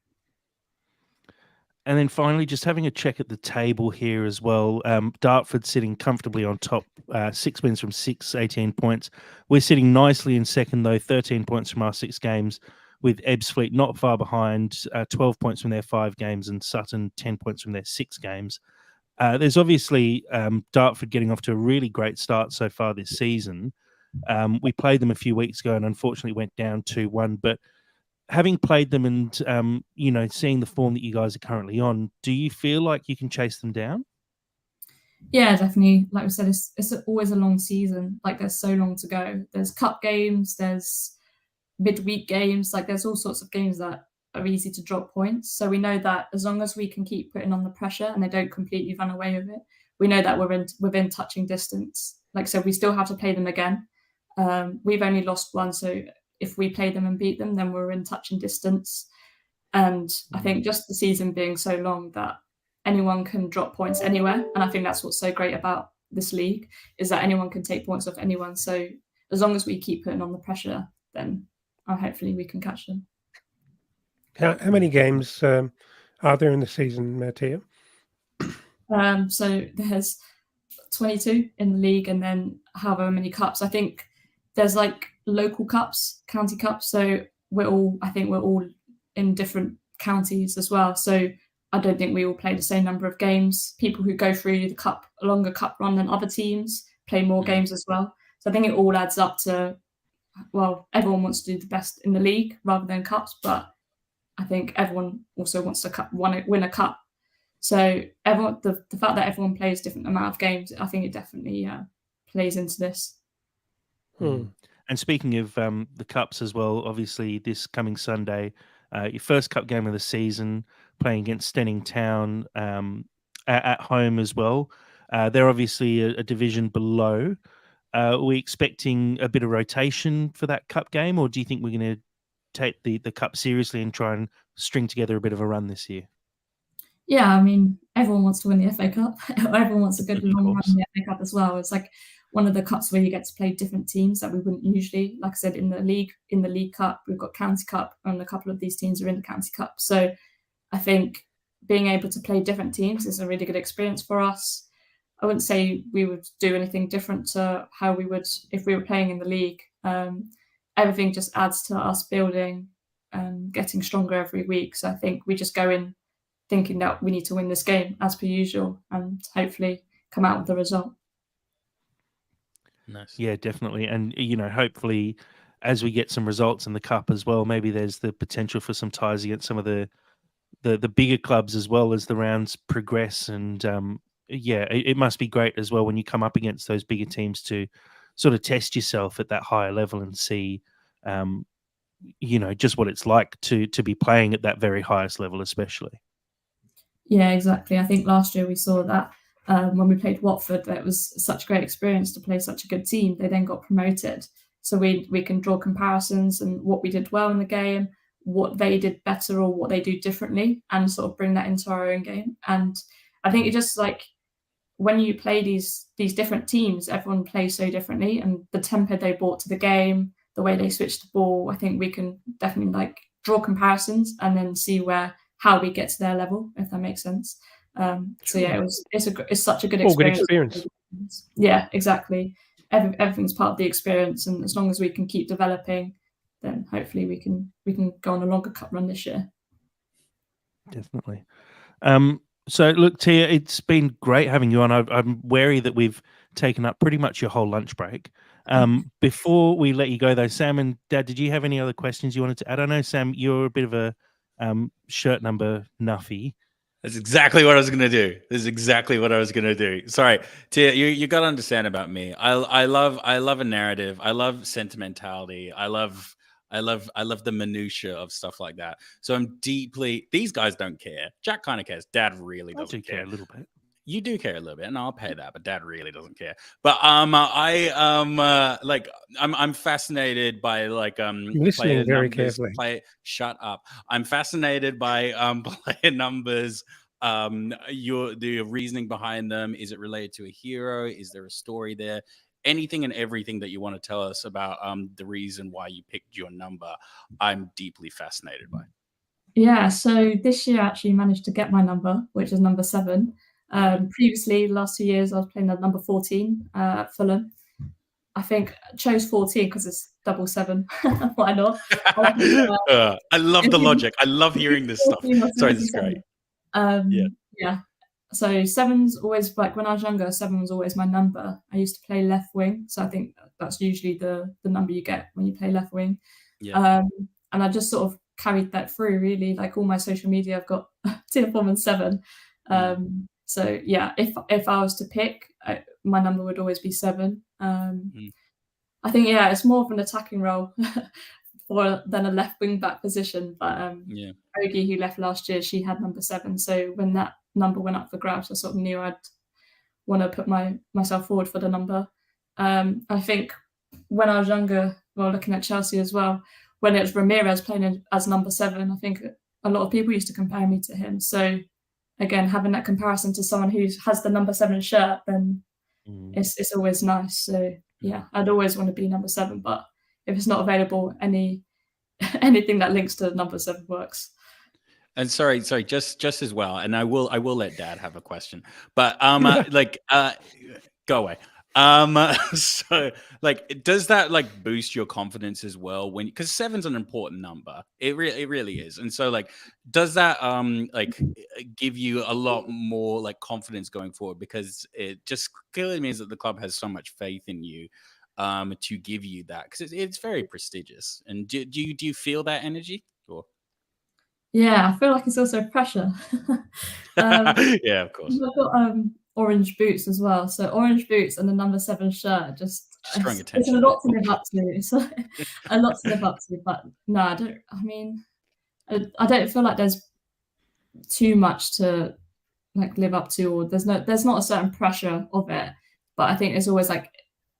S1: And then finally, just having a check at the table here as well. Dartford sitting comfortably on top, 6 wins from 6, 18 points. We're sitting nicely in second, though, 13 points from our 6 games, with Ebbsfleet not far behind, 12 points from their 5 games, and Sutton 10 points from their 6 games. There's obviously Dartford getting off to a really great start so far this season. We played them a few weeks ago and unfortunately went down 2-1, but having played them and, seeing the form that you guys are currently on, do you feel like you can chase them down?
S2: Yeah, definitely. Like I said, it's always a long season. Like there's so long to go. There's cup games, there's midweek games. Like there's all sorts of games that are easy to drop points. So we know that as long as we can keep putting on the pressure and they don't completely run away with it, we know that we're within touching distance. Like I said, we still have to play them again. We've only lost 1, so if we play them and beat them, then we're in touching distance. And I think just the season being so long that anyone can drop points anywhere. And I think that's what's so great about this league, is that anyone can take points off anyone. So as long as we keep putting on the pressure, then hopefully we can catch them.
S4: How many games are there in the season, Tia?
S2: So there's 22 in the league, and then however many cups. I think there's like local cups, county cups. So we're all in different counties as well. So I don't think we all play the same number of games. People who go through the cup, a longer cup run than other teams, play more games as well. So I think it all adds up to, well, everyone wants to do the best in the league rather than cups, but I think everyone also wants to win a cup. So the fact that everyone plays different amount of games, I think it definitely plays into this.
S1: And speaking of the cups as well, obviously this coming Sunday, your first cup game of the season, playing against Stenning Town at home as well. They're obviously a division below. Are we expecting a bit of rotation for that cup game, or do you think we're going to take the cup seriously and try and string together a bit of a run this year?
S2: Yeah, I mean, everyone wants to win the FA Cup. Everyone wants a good long run in the FA Cup as well. It's like one of the cups where you get to play different teams that we wouldn't usually. Like I said, in the League Cup, we've got County Cup, and a couple of these teams are in the County Cup. So I think being able to play different teams is a really good experience for us. I wouldn't say we would do anything different to how we would if we were playing in the league. Everything just adds to us building and getting stronger every week. So I think we just go in thinking that we need to win this game as per usual and hopefully come out with the result.
S3: Nice.
S1: Yeah, definitely. And, hopefully as we get some results in the cup as well, maybe there's the potential for some ties against some of the bigger clubs as well as the rounds progress. And it must be great as well when you come up against those bigger teams to sort of test yourself at that higher level and see, just what it's like to be playing at that very highest level, especially.
S2: Yeah, exactly. I think last year we saw that when we played Watford, that it was such a great experience to play such a good team. They then got promoted. So we can draw comparisons and what we did well in the game, what they did better or what they do differently, and sort of bring that into our own game. And I think it just like when you play these different teams, everyone plays so differently, and the tempo they brought to the game, the way they switched the ball, I think we can definitely like draw comparisons and then see how we get to their level, if that makes sense. So yeah, it's such a good experience.
S4: Good experience.
S2: Yeah, exactly. Everything's part of the experience, and as long as we can keep developing, then hopefully we can go on a longer cup run this year.
S1: Definitely. So look, Tia, it's been great having you on. I'm wary that we've taken up pretty much your whole lunch break. Before we let you go though, Sam and Dad, did you have any other questions you wanted to add? I know, Sam, you're a bit of a shirt number nuffy.
S3: That's exactly what I was going to do. This is exactly what I was going to do. Sorry, Tia, you got to understand about me. I love a narrative. I love sentimentality. I love the minutia of stuff like that. So I'm deeply. These guys don't care. Jack kind of cares. Dad really doesn't care
S1: a little bit.
S3: You do care a little bit, and I'll pay that. But Dad really doesn't care. But I'm fascinated by
S4: listening very carefully.
S3: Shut up. I'm fascinated by player numbers. The reasoning behind them. Is it related to a hero? Is there a story there? Anything and everything that you want to tell us about the reason why you picked your number, I'm deeply fascinated by.
S2: Yeah, so this year I actually managed to get my number, which is number 7. Previously, the last 2 years, I was playing at number 14 at Fulham. I think I chose 14 because it's 7. Why not?
S3: I love the logic. I love hearing this stuff. Sorry, this is great.
S2: Yeah. So 7's always, like when I was younger, 7 was always my number. I used to play left wing, so I think that's usually the number you get when you play left wing.
S3: Yeah.
S2: And I just sort of carried that through, really. Like all my social media, I've got Tia Foreman 7. So yeah, if I was to pick, my number would always be 7. I think it's more of an attacking role than a left wing back position. But Ogie, who left last year, she had number 7. So when that number went up for grabs, I sort of knew I'd want to put myself forward for the number. I think when I was younger, looking at Chelsea as well, when it was Ramirez playing as number 7, I think a lot of people used to compare me to him. So again, having that comparison to someone who has the number 7 shirt, then it's always nice. So yeah, I'd always want to be number 7, but if it's not available, anything that links to number 7 works.
S3: And sorry, just as well. And I will let Dad have a question. But Go away. So like, does that like boost your confidence as well when, because seven's an important number. It really is. And so like, does that like give you a lot more like confidence going forward, because it just clearly means that the club has so much faith in you to give you that, because it's very prestigious. And do you feel that energy? Or
S2: Yeah, I feel like it's also pressure.
S3: yeah, of course.
S2: I've got orange boots as well. So orange boots and the number 7 shirt, just
S3: Just drawing
S2: it's a
S3: attention.
S2: lot to live up to. So a lot to live up to. But no, I don't feel like there's too much to like live up to, or there's not a certain pressure of it. But I think it's always like,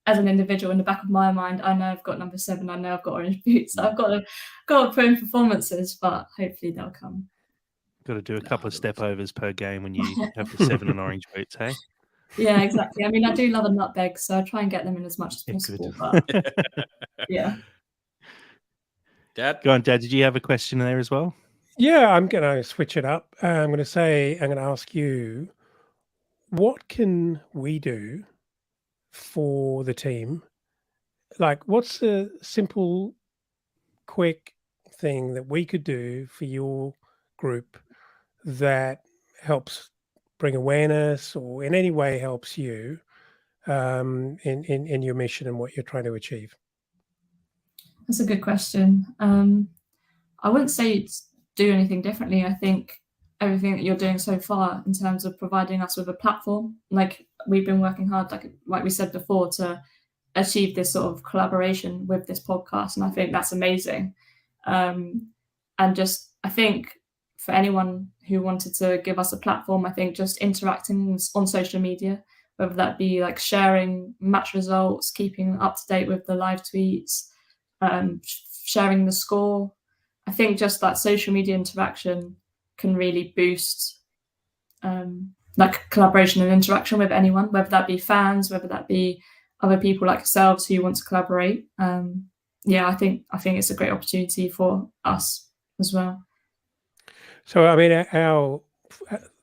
S2: as an individual, in the back of my mind, I know I've got number 7, I know I've got orange boots. So I've got to put in performances, but hopefully they'll come.
S1: Got to do a couple of step overs per game when you have the 7 and orange boots, hey?
S2: Yeah, exactly. I mean, I do love a nutmeg, so I try and get them in as much as possible. But yeah.
S3: Dad?
S1: Go on, Dad. Did you have a question there as well?
S4: Yeah, I'm going to switch it up. I'm going to ask you, what can we do for the team? Like, what's a simple, quick thing that we could do for your group that helps bring awareness, or in any way helps you in your mission and what you're trying to achieve?
S2: That's a good question. I wouldn't say do anything differently. I think everything that you're doing so far in terms of providing us with a platform, like we've been working hard, like we said before, to achieve this sort of collaboration with this podcast, and I think that's amazing. And just, I think for anyone who wanted to give us a platform, I think just interacting on social media, whether that be like sharing match results, keeping up to date with the live tweets, sharing the score. I think just that social media interaction can really boost like collaboration and interaction with anyone, whether that be fans, whether that be other people like yourselves who want to collaborate. I think it's a great opportunity for us as well.
S4: So, I mean,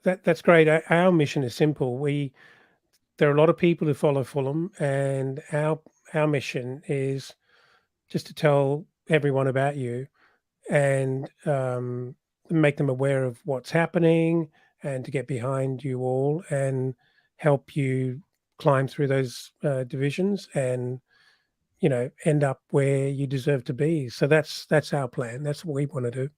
S4: that's great. Our mission is simple. There are a lot of people who follow Fulham, and our mission is just to tell everyone about you and make them aware of what's happening, and to get behind you all and help you climb through those divisions and, end up where you deserve to be. So that's our plan. That's what we want to do.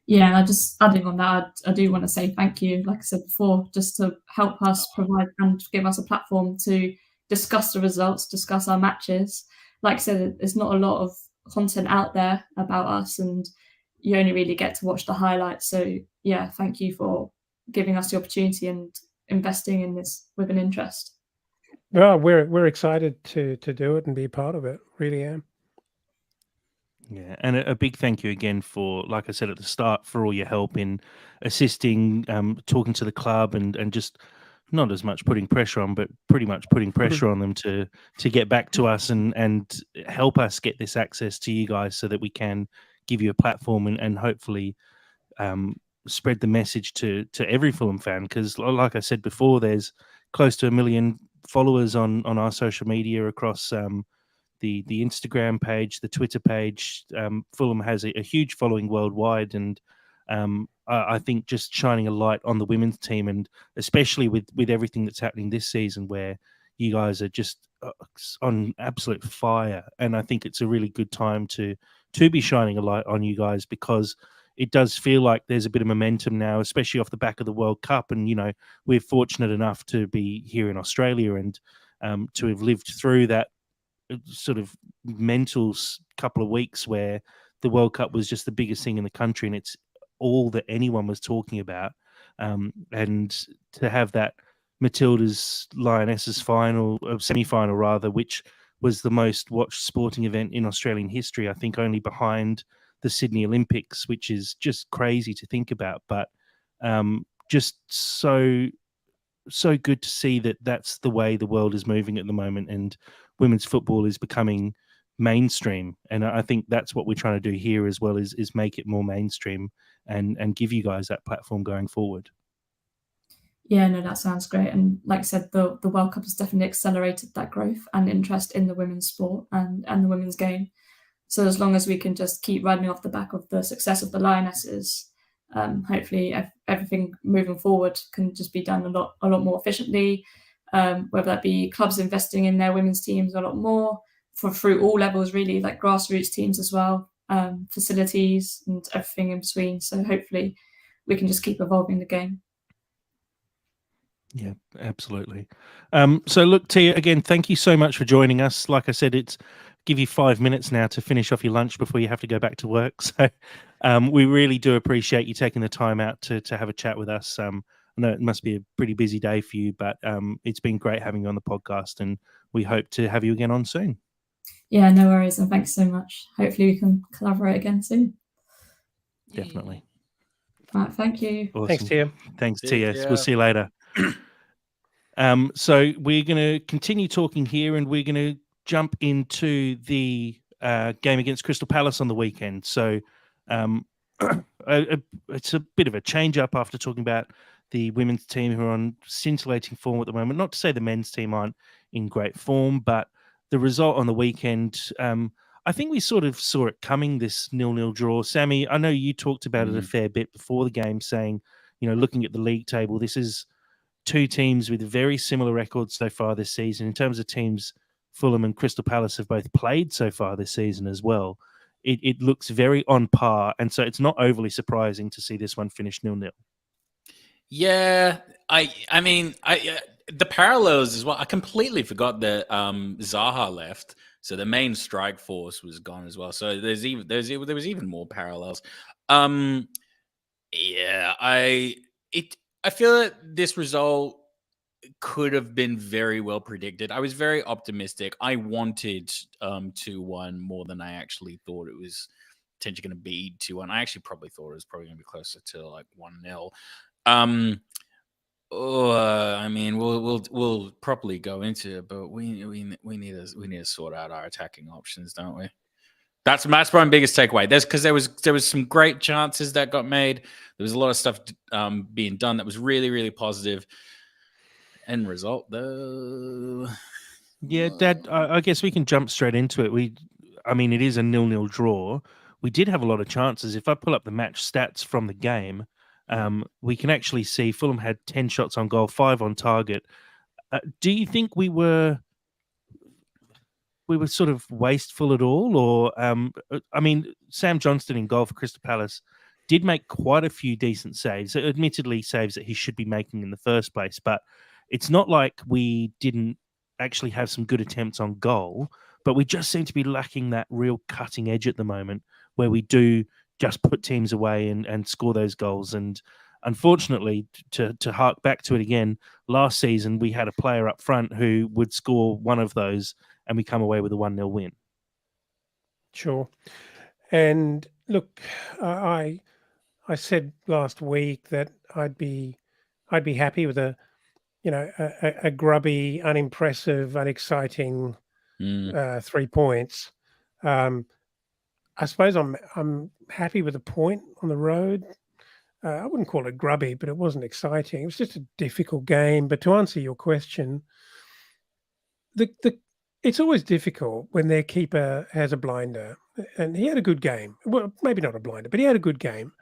S2: Yeah, and just adding on that, I do want to say thank you, like I said before, just to help us provide and give us a platform to discuss the results, discuss our matches. Like I said, there's not a lot of content out there about us, and you only really get to watch the highlights. So yeah, thank you for giving us the opportunity and investing in this with an interest.
S4: Well, we're excited to do it and be part of it. Really am.
S1: Yeah, and a big thank you again for, like I said at the start, for all your help in assisting, talking to the club, and just not as much putting pressure on, but pretty much putting pressure on them to get back to us and help us get this access to you guys, so that we can give you a platform and hopefully spread the message to every Fulham fan. Because like I said before, there's close to 1 million followers on our social media across the Instagram page, the Twitter page. Fulham has a huge following worldwide, and I think just shining a light on the women's team, and especially with everything that's happening this season, where you guys are just on absolute fire. And I think it's a really good time to be shining a light on you guys, because it does feel like there's a bit of momentum now, especially off the back of the World Cup. And, we're fortunate enough to be here in Australia and to have lived through that sort of mental couple of weeks where the World Cup was just the biggest thing in the country, and it's all that anyone was talking about. And to have that Matilda's Lionesses final, semi-final rather, which was the most watched sporting event in Australian history, I think only behind the Sydney Olympics, which is just crazy to think about. But just so good to see that that's the way the world is moving at the moment, and women's football is becoming mainstream. And I think that's what we're trying to do here as well, is make it more mainstream and give you guys that platform going forward.
S2: Yeah, no, that sounds great. And like I said, the World Cup has definitely accelerated that growth and interest in the women's sport and the women's game. So as long as we can just keep riding off the back of the success of the Lionesses, hopefully everything moving forward can just be done a lot more efficiently. Whether that be clubs investing in their women's teams a lot more through all levels, really, like grassroots teams as well, facilities and everything in between. So hopefully we can just keep evolving the game.
S1: Yeah, absolutely. So look, Tia, again, thank you so much for joining us. Like I said, it's give you 5 minutes now to finish off your lunch before you have to go back to work. So we really do appreciate you taking the time out to have a chat with us. I know it must be a pretty busy day for you, but it's been great having you on the podcast, and we hope to have you again on soon.
S2: Yeah, no worries. And thanks so much. Hopefully we can collaborate again soon.
S1: Definitely.
S2: All right, thank you.
S1: Awesome.
S4: Thanks, Tia.
S1: Thanks,
S3: See you,
S1: Tia.
S3: Tia.
S1: We'll see you later. So we're going to continue talking here, and we're going to jump into the game against Crystal Palace on the weekend. So it's a bit of a change up after talking about the women's team who are on scintillating form at the moment. Not to say the men's team aren't in great form, but the result on the weekend, I think we sort of saw it coming, this 0-0 draw. Sammy, I know you talked about it a fair bit before the game, saying, looking at the league table, this is two teams with very similar records so far this season. In terms of teams, Fulham and Crystal Palace have both played so far this season as well. It looks very on par, and so it's not overly surprising to see this one finish 0-0.
S3: Yeah, I mean, the parallels as well. I completely forgot that Zaha left, so the main strike force was gone as well. So there was even more parallels. Yeah, I feel that this result could have been very well predicted. I was very optimistic. I wanted 2-1 more than I actually thought it was potentially going to be 2-1. I actually probably thought it was probably going to be closer to like 1-0. I mean, we'll properly go into it, but we need to sort out our attacking options, don't we? That's my biggest takeaway. Because there was some great chances that got made. There was a lot of stuff being done that was really, really positive. End result, though.
S1: Yeah, Dad, I guess we can jump straight into it. It is a 0-0 draw. We did have a lot of chances. If I pull up the match stats from the game, we can actually see Fulham had 10 shots on goal, 5 on target. Do you think we were sort of wasteful at all? Or, Sam Johnston in goal for Crystal Palace did make quite a few decent saves, admittedly saves that he should be making in the first place, but it's not like we didn't actually have some good attempts on goal, but we just seem to be lacking that real cutting edge at the moment where we do just put teams away and score those goals. And unfortunately, to hark back to it again, last season we had a player up front who would score one of those and we come away with a 1-0 win.
S4: Sure. And look, I said last week that I'd be happy with a grubby, unimpressive, unexciting 3 points. I suppose I'm happy with a point on the road. I wouldn't call it grubby, but it wasn't exciting. It was just a difficult game. But to answer your question, it's always difficult when their keeper has a blinder, and he had a good game. Well, maybe not a blinder, but he had a good game.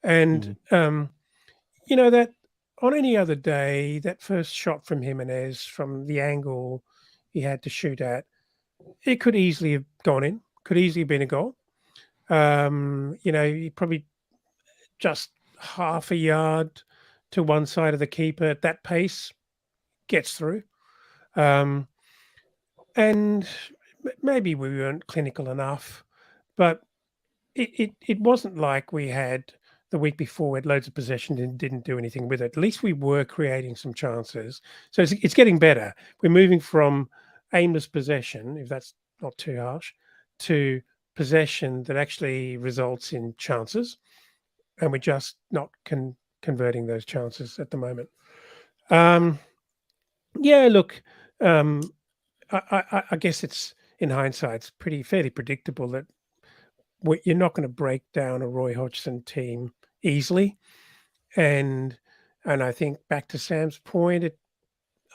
S4: And that on any other day, that first shot from Jimenez from the angle he had to shoot at, it could easily have gone in. Could easily have been a goal. He probably just half a yard to one side of the keeper at that pace gets through. And maybe we weren't clinical enough, but it wasn't like we had the week before we had loads of possession and didn't do anything with it. At least we were creating some chances. So it's getting better. We're moving from aimless possession, if that's not too harsh, to possession that actually results in chances. And we're just not converting those chances at the moment. I guess it's, in hindsight, it's fairly predictable that you're not going to break down a Roy Hodgson team easily. And And I think back to Sam's point,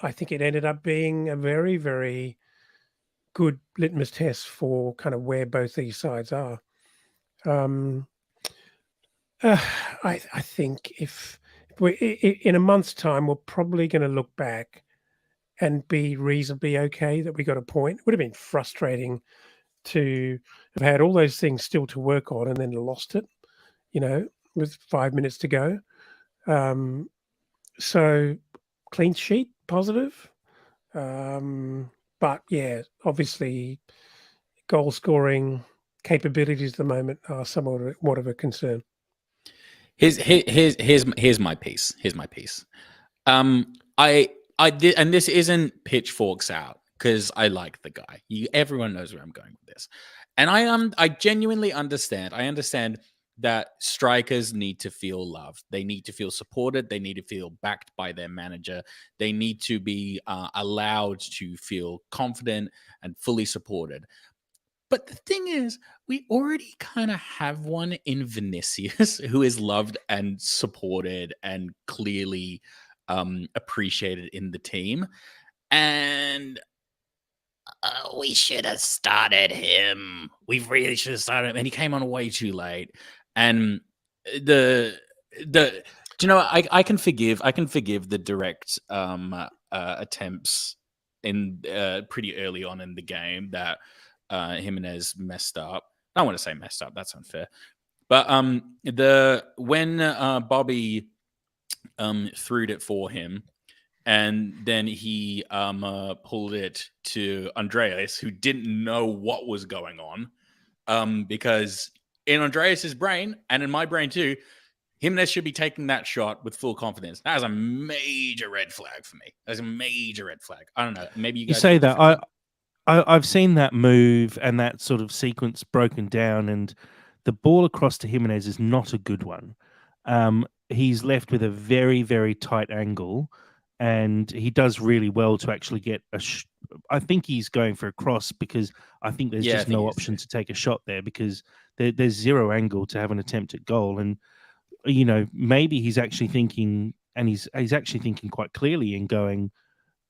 S4: I think it ended up being a very, very good litmus test for kind of where both these sides are. I think if we in a month's time, we're probably going to look back and be reasonably okay that we got a point. It would have been frustrating to have had all those things still to work on and then lost it, with 5 minutes to go. So clean sheet, positive. But yeah, obviously goal scoring capabilities at the moment are somewhat of a concern.
S5: Here's my piece. And this isn't pitchforks out because I like the guy. Everyone knows where I'm going with this, and I genuinely understand. I understand that strikers need to feel loved. They need to feel supported. They need to feel backed by their manager. They need to be allowed to feel confident and fully supported. But the thing is, we already kind of have one in Vinicius who is loved and supported and clearly appreciated in the team. And we should have started him. We really should have started him. And he came on way too late. And I can forgive the direct attempts in pretty early on in the game that Jimenez messed up. I don't want to say messed up. That's unfair. But when Bobby threw it for him, and then he pulled it to Andreas, who didn't know what was going on, because in Andreas's brain and in my brain too, Jimenez should be taking that shot with full confidence. That is a major red flag for me. That's a major red flag. I don't know. Maybe you guys
S1: say that. I've seen that move and that sort of sequence broken down, and the ball across to Jimenez is not a good one. He's left with a very, very tight angle, and he does really well to actually get I think he's going for a cross because I think there's just no option to take a shot there because there's zero angle to have an attempt at goal. And, maybe he's actually thinking, and he's actually thinking quite clearly and going,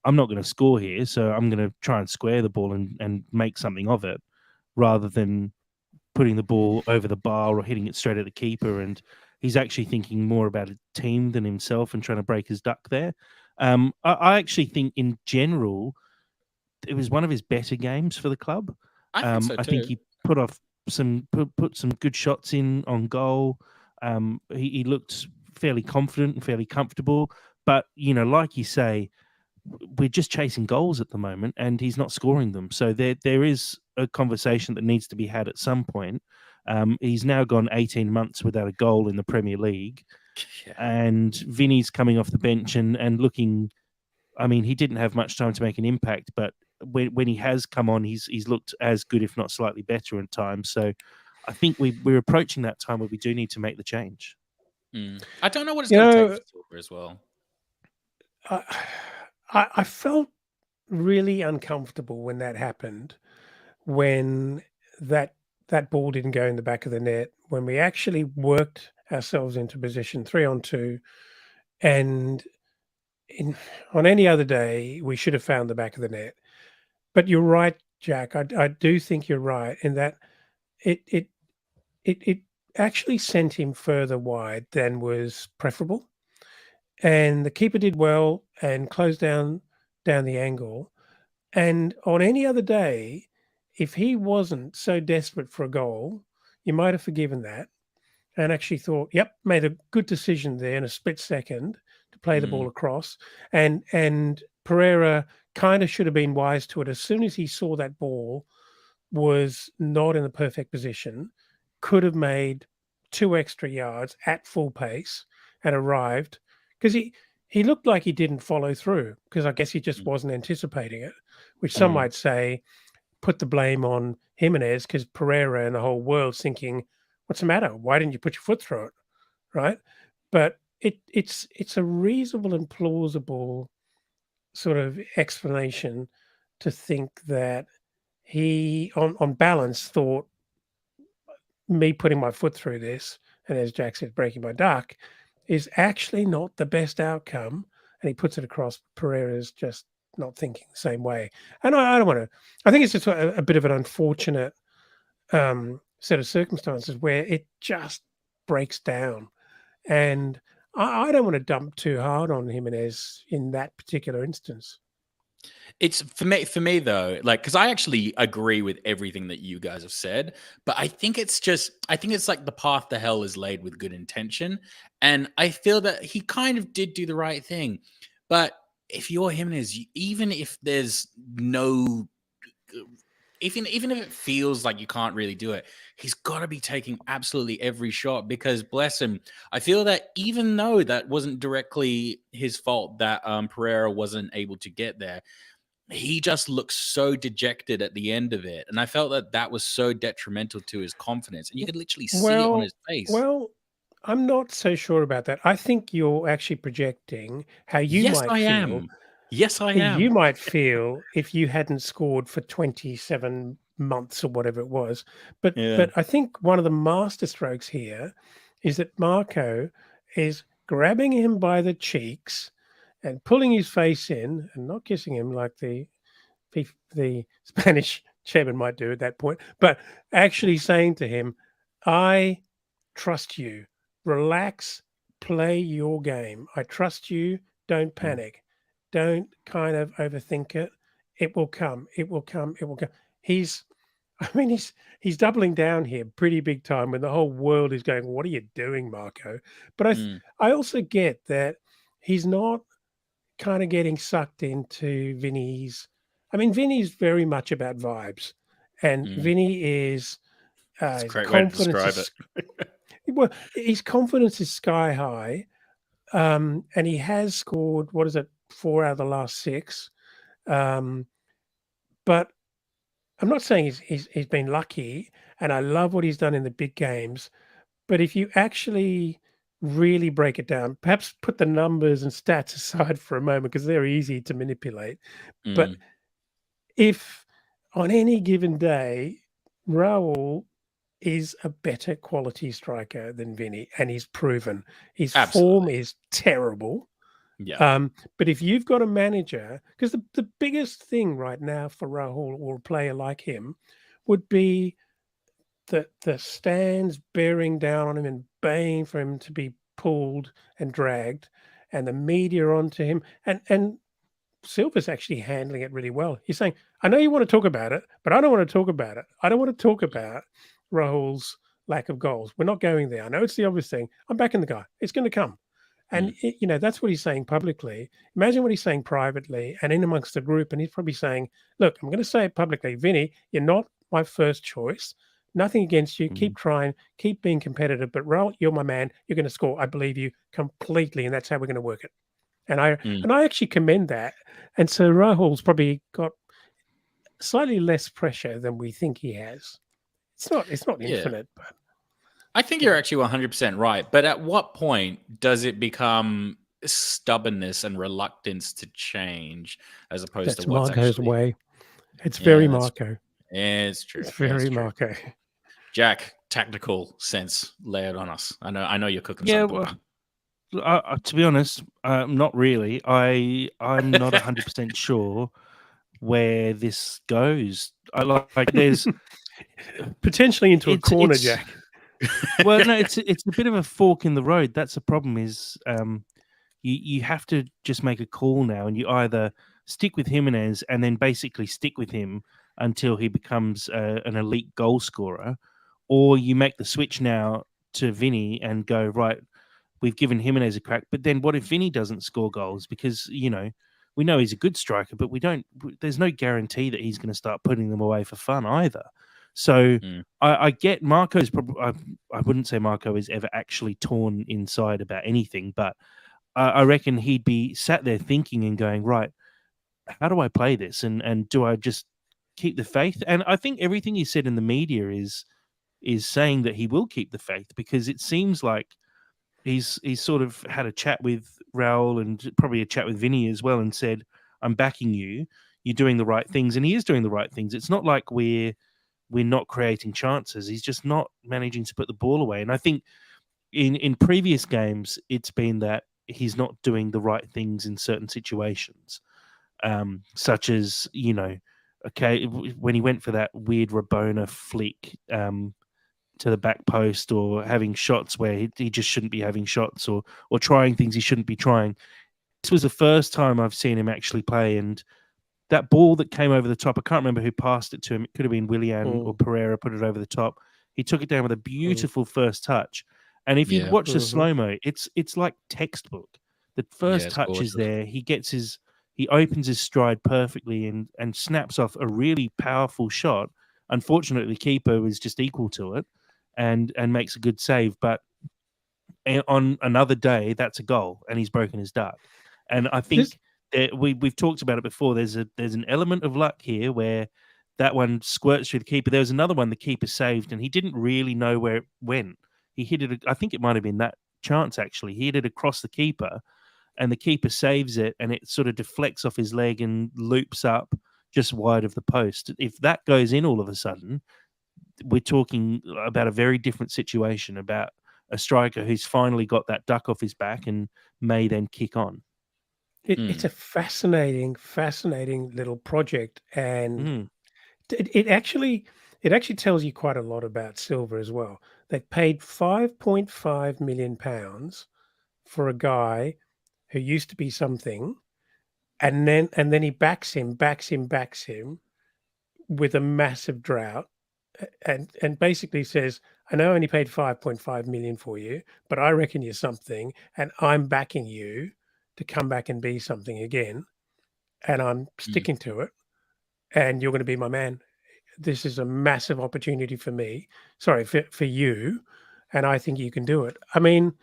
S1: I'm not going to score here, so I'm going to try and square the ball and make something of it rather than putting the ball over the bar or hitting it straight at the keeper. And he's actually thinking more about a team than himself and trying to break his duck there. I actually think in general, it was one of his better games for the club.
S5: I think so too.
S1: I think he put some good shots in on goal. He looked fairly confident and fairly comfortable. But, like you say, we're just chasing goals at the moment and he's not scoring them. So there is a conversation that needs to be had at some point. He's now gone 18 months without a goal in the Premier League. Yeah. And Vinny's coming off the bench and looking, I mean, he didn't have much time to make an impact, but when he has come on, he's looked as good, if not slightly better at times. So I think we're approaching that time where we do need to make the change.
S5: I don't know what it's going to take for as well.
S4: I felt really uncomfortable when that happened, when that ball didn't go in the back of the net, when we actually worked ourselves into position 3-on-2, and on any other day we should have found the back of the net. But you're right, Jack. I do think you're right in that it actually sent him further wide than was preferable. And the keeper did well and closed down the angle. And on any other day, if he wasn't so desperate for a goal, you might have forgiven that and actually thought, yep, made a good decision there in a split second to play the ball across. And Pereira kind of should have been wise to it. As soon as he saw that ball was not in the perfect position, could have made 2 extra yards at full pace and arrived. Because he looked like he didn't follow through because I guess he just wasn't anticipating it, which some might say put the blame on Jimenez because Pereira and the whole world's thinking, what's the matter? Why didn't you put your foot through it? Right? But it's a reasonable and plausible sort of explanation to think that he, on balance, thought me putting my foot through this, and as Jack said, breaking my duck, is actually not the best outcome. And he puts it across. Pereira's just not thinking the same way. And I don't want to. I think it's just a bit of an unfortunate set of circumstances where it just breaks down. And I don't want to dump too hard on Jimenez in that particular instance.
S5: It's for me though, like, because I actually agree with everything that you guys have said, but I think it's like the path to hell is laid with good intention, and I feel that he kind of did do the right thing. But if you're Jimenez, even if there's no, even if it feels like you can't really do it, he's got to be taking absolutely every shot, because bless him, I feel that even though that wasn't directly his fault that Pereira wasn't able to get there, he just looks so dejected at the end of it. And I felt that was so detrimental to his confidence. And you could literally see it on his face.
S4: Well, I'm not so sure about that. I think you're actually projecting how you might feel.
S5: Yes, I am.
S4: You might feel if you hadn't scored for 27 months or whatever it was. But I think one of the masterstrokes here is that Marco is grabbing him by the cheeks and pulling his face in and not kissing him like the Spanish chairman might do at that point, but actually saying to him, I trust you. Relax, play your game. I trust you. Don't panic. Don't kind of overthink it. It will come. It will come. It will come. He's doubling down here pretty big time when the whole world is going, what are you doing, Marco? But I also get that he's not kind of getting sucked into Vinny's. I mean, Vinny's very much about vibes, and Vinny is
S3: That's a great way to describe it.
S4: Well, his confidence is sky high, and he has scored, 4 out of the last 6. But I'm not saying he's been lucky, and I love what he's done in the big games. But if you actually really break it down, perhaps put the numbers and stats aside for a moment, because they're easy to manipulate. But if on any given day, Raul is a better quality striker than Vinny, and he's proven his form is terrible.
S5: Yeah.
S4: But if you've got a manager, because the biggest thing right now for Raul or a player like him would be the stands bearing down on him and baying for him to be pulled and dragged, and the media onto him. And Silva's actually handling it really well. He's saying, I know you want to talk about it, but I don't want to talk about it. I don't want to talk about Raul's lack of goals. We're not going there. I know it's the obvious thing. I'm backing the guy. It's going to come. And, that's what he's saying publicly. Imagine what he's saying privately and in amongst the group. And he's probably saying, look, I'm going to say it publicly. Vinny, you're not my first choice. Nothing against you. Keep trying. Keep being competitive. But Raul, you're my man. You're going to score. I believe you completely. And that's how we're going to work it. And I actually commend that. And so Rahul's probably got slightly less pressure than we think he has. It's not infinite, but
S5: I think you're actually 100% right. But at what point does it become stubbornness and reluctance to change as opposed to what's
S4: Marco's
S5: actually...
S4: way? It's very Marco.
S5: It's true.
S4: It's very Marco.
S5: Jack, tactical sense, lay it on us. I know you're cooking something.
S1: To be honest, not really. I'm not 100% sure where this goes. I like there's
S4: potentially into a corner, Jack.
S1: Well, no, it's a bit of a fork in the road. That's the problem. Is you have to just make a call now, and you either stick with Jimenez and then basically stick with him until he becomes an elite goal scorer, or you make the switch now to Vinny and go, right, we've given Jimenez a crack, but then what if Vinny doesn't score goals? Because, we know he's a good striker, but there's no guarantee that he's going to start putting them away for fun either. So I get Marco's I wouldn't say Marco is ever actually torn inside about anything, but I reckon he'd be sat there thinking and going, right, how do I play this? And do I just keep the faith? And I think everything he said in the media is saying that he will keep the faith, because it seems like he's sort of had a chat with Raul and probably a chat with Vinny as well and said, I'm backing you. You're doing the right things. And he is doing the right things. It's not like we're not creating chances. He's just not managing to put the ball away. And I think in previous games, it's been that he's not doing the right things in certain situations, such as when he went for that weird Rabona flick to the back post, or having shots where he just shouldn't be having shots, or trying things he shouldn't be trying. This was the first time I've seen him actually play, and that ball that came over the top, I can't remember who passed it to him. It could have been Willian or Pereira put it over the top. He took it down with a beautiful first touch. And if you watch the slow-mo, it's like textbook. The first touch is there. He opens his stride perfectly and snaps off a really powerful shot. Unfortunately, the keeper was just equal to it and makes a good save. But on another day, that's a goal, and he's broken his duck. And I think we've talked about it before. There's an element of luck here where that one squirts through the keeper. There was another one the keeper saved, and he didn't really know where it went. He hit it. I think it might have been that chance, actually. He hit it across the keeper, and the keeper saves it, and it sort of deflects off his leg and loops up just wide of the post. If that goes in all of a sudden, we're talking about a very different situation, about a striker who's finally got that duck off his back and may then kick on.
S4: It's a fascinating little project, and it actually tells you quite a lot about Silva as well. They paid £5.5 million for a guy who used to be something, and then he backs him with a massive drought, and basically says, I know I only paid 5.5 million for you, but I reckon you're something, and I'm backing you to come back and be something again, and I'm sticking to it, and you're going to be my man. This is a massive opportunity for me. Sorry, for you, and I think you can do it. I mean,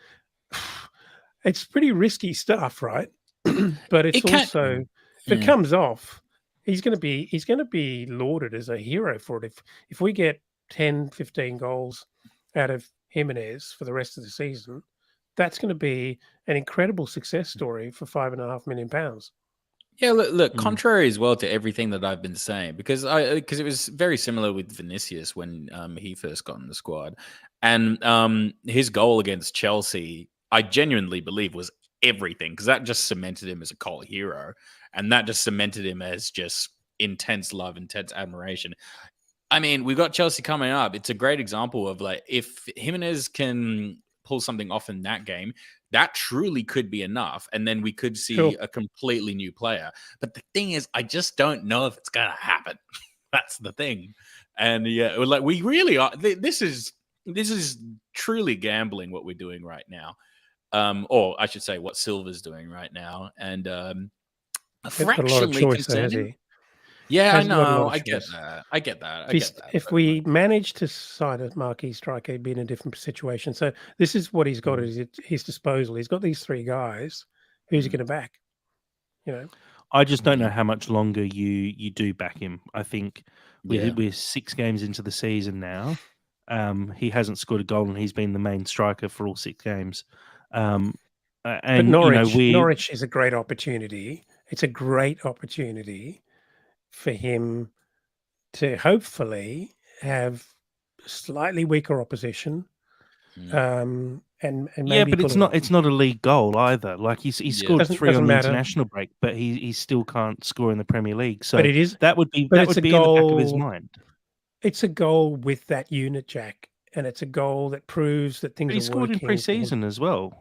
S4: it's pretty risky stuff, right? But it's also, if it comes off, he's going to be lauded as a hero for it. If we get 10, 15 goals out of Jimenez for the rest of the season, that's going to be an incredible success story for £5.5 million.
S5: Yeah, look, contrary as well to everything that I've been saying, because it was very similar with Vinicius when he first got in the squad, and his goal against Chelsea, I genuinely believe, was everything, because that just cemented him as a cult hero, and that just cemented him as just intense love, intense admiration. I mean, we've got Chelsea coming up. It's a great example of, like, if Jimenez can pull something off in that game, that truly could be enough. And then we could see a completely new player. But the thing is, I just don't know if it's going to happen. That's the thing. And yeah, like, we really are. This is truly gambling what we're doing right now. Or I should say what Silva's doing right now. And fractionally concerning. Yeah, I know. I get that.
S4: If we manage to sign a marquee striker, he'd be in a different situation. So this is what he's got at his disposal. He's got these three guys. Who's he going to back?
S1: I just don't know how much longer you do back him. I think we're 6 games into the season now. He hasn't scored a goal, and he's been the main striker for all 6 games. And
S4: but Norwich is a great opportunity. It's a great opportunity for him to hopefully have slightly weaker opposition, and maybe
S1: but it's not a league goal either. Like he scored 3 on the international break, but he still can't score in the Premier League. So
S4: but it is
S1: that would be in the back of his mind.
S4: It's a goal with that unit, Jack, and it's a goal that proves that things.
S1: But he scored in pre-season as well,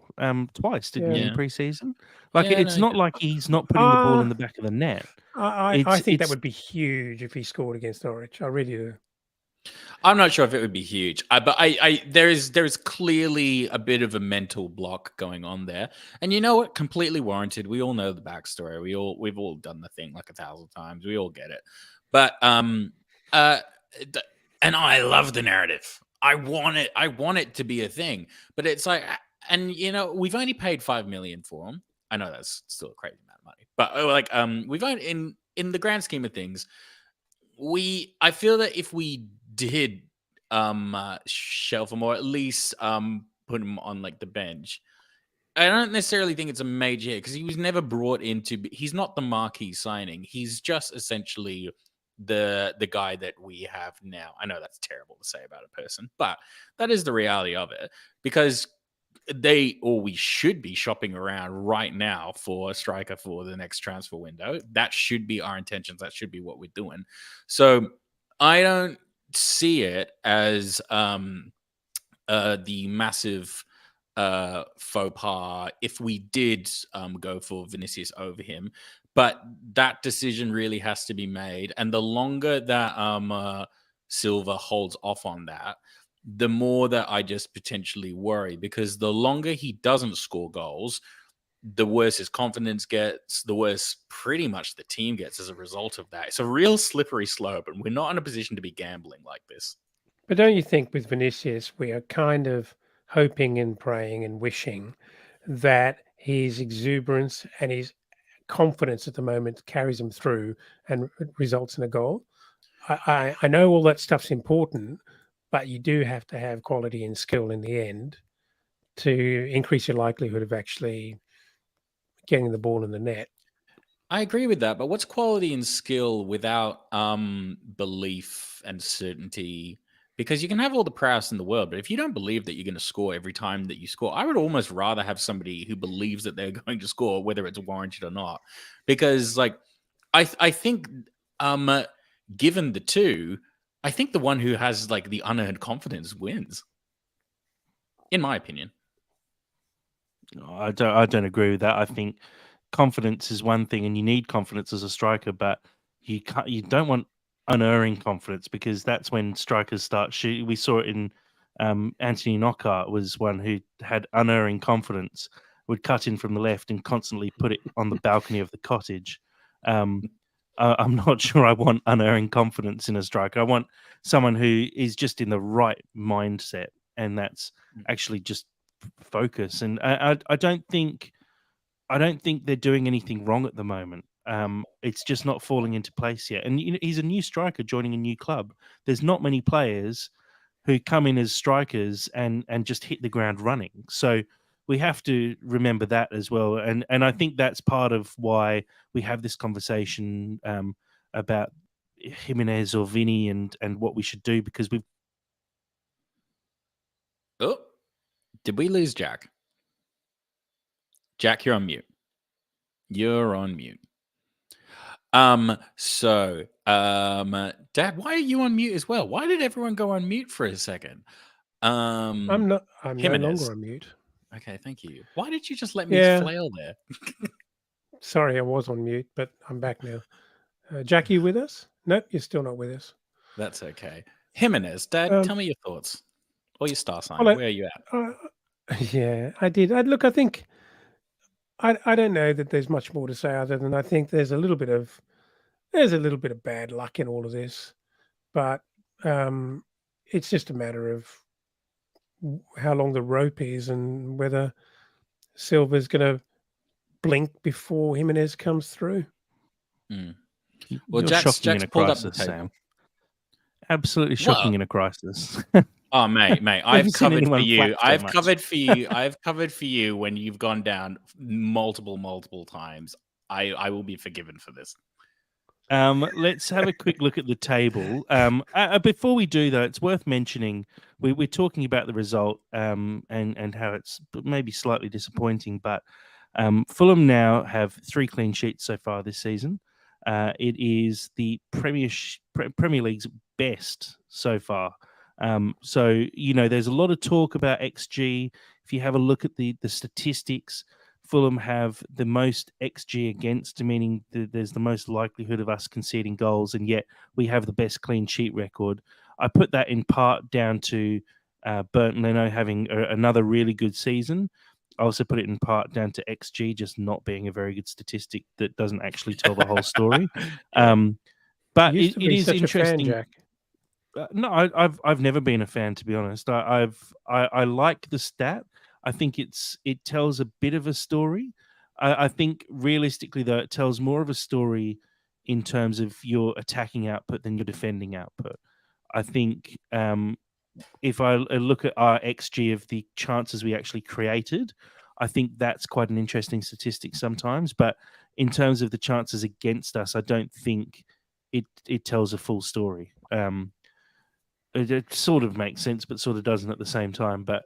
S1: twice, didn't he? In pre-season, it's not like he's not putting the ball in the back of the net.
S4: I think that would be huge if he scored against Norwich. I really do.
S5: I'm not sure if it would be huge, but there is clearly a bit of a mental block going on there, and you know what? Completely warranted. We all know the backstory. We've all done the thing like 1,000 times. We all get it. But and I love the narrative. I want it to be a thing. But it's like, and we've only paid 5 million for him. I know that's still a crazy amount of money, but we've only, in the grand scheme of things, I feel that if we did shelf him, or at least put him on like the bench, I don't necessarily think it's a major hit, because he was never brought into. He's not the marquee signing. He's just essentially the guy that we have now. I know that's terrible to say about a person, but that is the reality of it, because we should be shopping around right now for a striker for the next transfer window. That should be our intentions. That should be what we're doing. So I don't see it as the massive faux pas if we did go for Vinicius over him. But that decision really has to be made. And the longer that Silva holds off on that, the more that I just potentially worry, because the longer he doesn't score goals, the worse his confidence gets, the worse pretty much the team gets as a result of that. It's a real slippery slope, and we're not in a position to be gambling like this.
S4: But don't you think with Vinicius, we are kind of hoping and praying and wishing that his exuberance and his confidence at the moment carries him through and results in a goal? I know all that stuff's important, but you do have to have quality and skill in the end to increase your likelihood of actually getting the ball in the net.
S5: I agree with that, but what's quality and skill without belief and certainty? Because you can have all the prowess in the world, but if you don't believe that you're going to score every time that you score, I would almost rather have somebody who believes that they're going to score, whether it's warranted or not. Because, like, I think, given the two, I think the one who has like the unearned confidence wins, in my opinion.
S1: I don't agree with that. I think confidence is one thing, and you need confidence as a striker, but you don't want unerring confidence, because that's when strikers start shooting. We saw it in Anthony Knockaert was one who had unerring confidence, would cut in from the left and constantly put it on the balcony of the cottage. I'm not sure I want unerring confidence in a striker. I want someone who is just in the right mindset, and that's actually just focus. And I don't think they're doing anything wrong at the moment. It's just not falling into place yet. And he's a new striker joining a new club. There's not many players who come in as strikers and just hit the ground running. So we have to remember that as well. And I think that's part of why we have this conversation about Jimenez or Vinny and what we should do, because we've.
S5: Oh, did we lose Jack? Jack, you're on mute. You're on mute. Dad, why are you on mute as well? Why did everyone go on mute for a second?
S4: I'm no longer on mute.
S5: Okay, thank you. Why did you just let me flail there?
S4: Sorry, I was on mute, but I'm back now. Jack, you with us? Nope, you're still not with us.
S5: That's okay. Jimenez, Dad, tell me your thoughts. Or your star sign. Where are you at?
S4: Yeah, I did. I think I don't know that there's much more to say other than I think there's a little bit of bad luck in all of this, but it's just a matter of how long the rope is and whether Silva's going to blink before Jimenez comes through.
S5: Well,
S1: You're
S5: Jack's
S1: shocking in a
S5: pulled
S1: crisis,
S5: up the table.
S1: Sam. Absolutely shocking in a crisis.
S5: Oh, mate, I've covered for you. I've
S1: much.
S5: covered for you when you've gone down multiple times. I will be forgiven for this.
S1: Let's have a quick look at the table. Before we do, though, it's worth mentioning we're talking about the result and how it's maybe slightly disappointing, but Fulham now have 3 clean sheets so far this season. It is the Premier League's best so far. So, there's a lot of talk about XG. If you have a look at the statistics, Fulham have the most XG against, meaning there's the most likelihood of us conceding goals, and yet we have the best clean sheet record. I put that in part down to Bernd Leno having another really good season. I also put it in part down to XG just not being a very good statistic that doesn't actually tell the whole story. But it is interesting.
S4: Jack.
S1: No, I've never been a fan, to be honest. I like the stat. I think it tells a bit of a story. I think realistically, though, it tells more of a story in terms of your attacking output than your defending output. I think if I look at our XG of the chances we actually created, I think that's quite an interesting statistic sometimes. But in terms of the chances against us, I don't think it tells a full story. It sort of makes sense, but sort of doesn't at the same time. But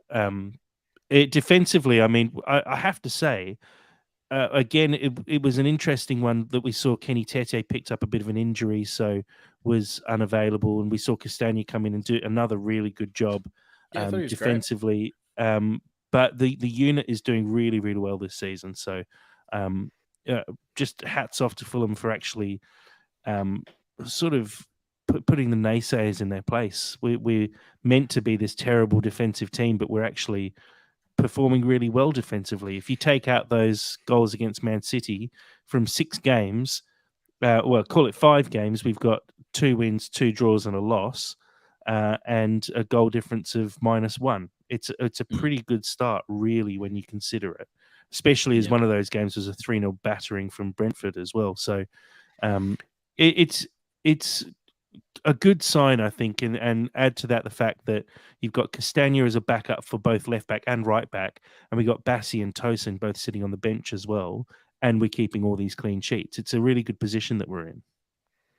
S1: Defensively, I mean, I have to say, again, it was an interesting one that we saw. Kenny Tete picked up a bit of an injury, so was unavailable, and we saw Castagna come in and do another really good job
S5: Yeah, I thought he was great.
S1: defensively. But the unit is doing really, really well this season. So just hats off to Fulham for actually sort of putting the naysayers in their place. We're meant to be this terrible defensive team, but we're actually performing really well defensively. If you take out those goals against Man City from 6 games, well, call it 5 games, we've got 2 wins, 2 draws, and a loss, and a goal difference of -1. It's a pretty good start, really, when you consider it. Especially as one of those games was a 3-0 battering from Brentford as well. So it's a good sign, I think, and add to that the fact that you've got Castagna as a backup for both left back and right back, and we got Bassi and Tosin both sitting on the bench as well, and we're keeping all these clean sheets. It's a really good position that we're in.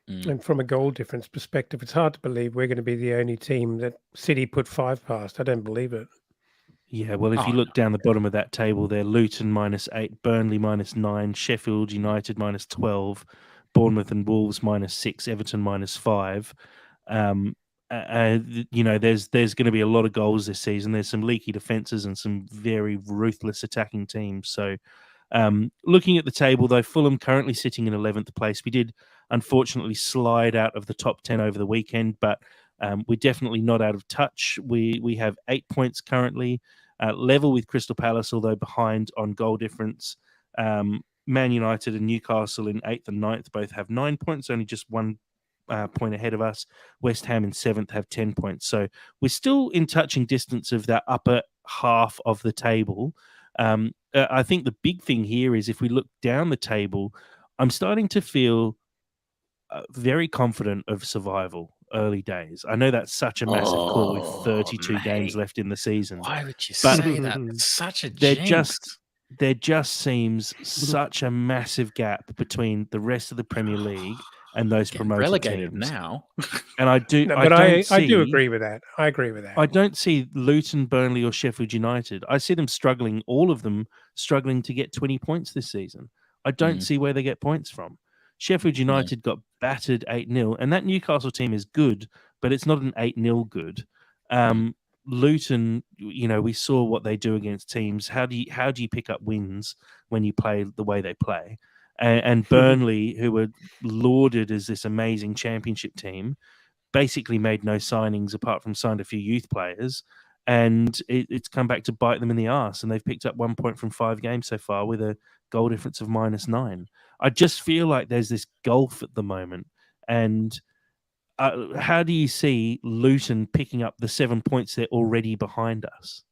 S4: And from a goal difference perspective, it's hard to believe we're going to be the only team that City put 5 past. I don't believe it.
S1: Yeah, well, if you look down the bottom of that table there, Luton -8, Burnley -9, Sheffield United -12, Bournemouth and Wolves -6, Everton -5. There's going to be a lot of goals this season. There's some leaky defences and some very ruthless attacking teams. So looking at the table, though, Fulham currently sitting in 11th place. We did unfortunately slide out of the top 10 over the weekend, but we're definitely not out of touch. We have 8 points currently, level with Crystal Palace, although behind on goal difference. Man United and Newcastle in 8th and 9th both have 9 points, only just 1 point ahead of us. West Ham in 7th have 10 points. So we're still in touching distance of that upper half of the table. I think the big thing here is if we look down the table, I'm starting to feel very confident of survival early days. I know that's such a massive call with 32 games left in the season.
S5: Why would you say that? It's such a jinx.
S1: There just seems such a massive gap between the rest of the Premier League and those promoted
S5: relegated
S1: teams.
S5: Now.
S1: And I do,
S4: no, but I do agree with that. I agree with that.
S1: I don't see Luton, Burnley, or Sheffield United. I see them struggling, all of them struggling to get 20 points this season. I don't see where they get points from. Sheffield United got battered 8-0, and that Newcastle team is good, but it's not an 8-0 good. Luton, we saw what they do against teams. How do you pick up wins when you play the way they play? And Burnley, who were lauded as this amazing championship team, basically made no signings apart from signed a few youth players, and it's come back to bite them in the arse. And they've picked up 1 point from 5 games so far with a goal difference of -9. I just feel like there's this gulf at the moment. And how do you see Luton picking up the 7 points they're already behind us?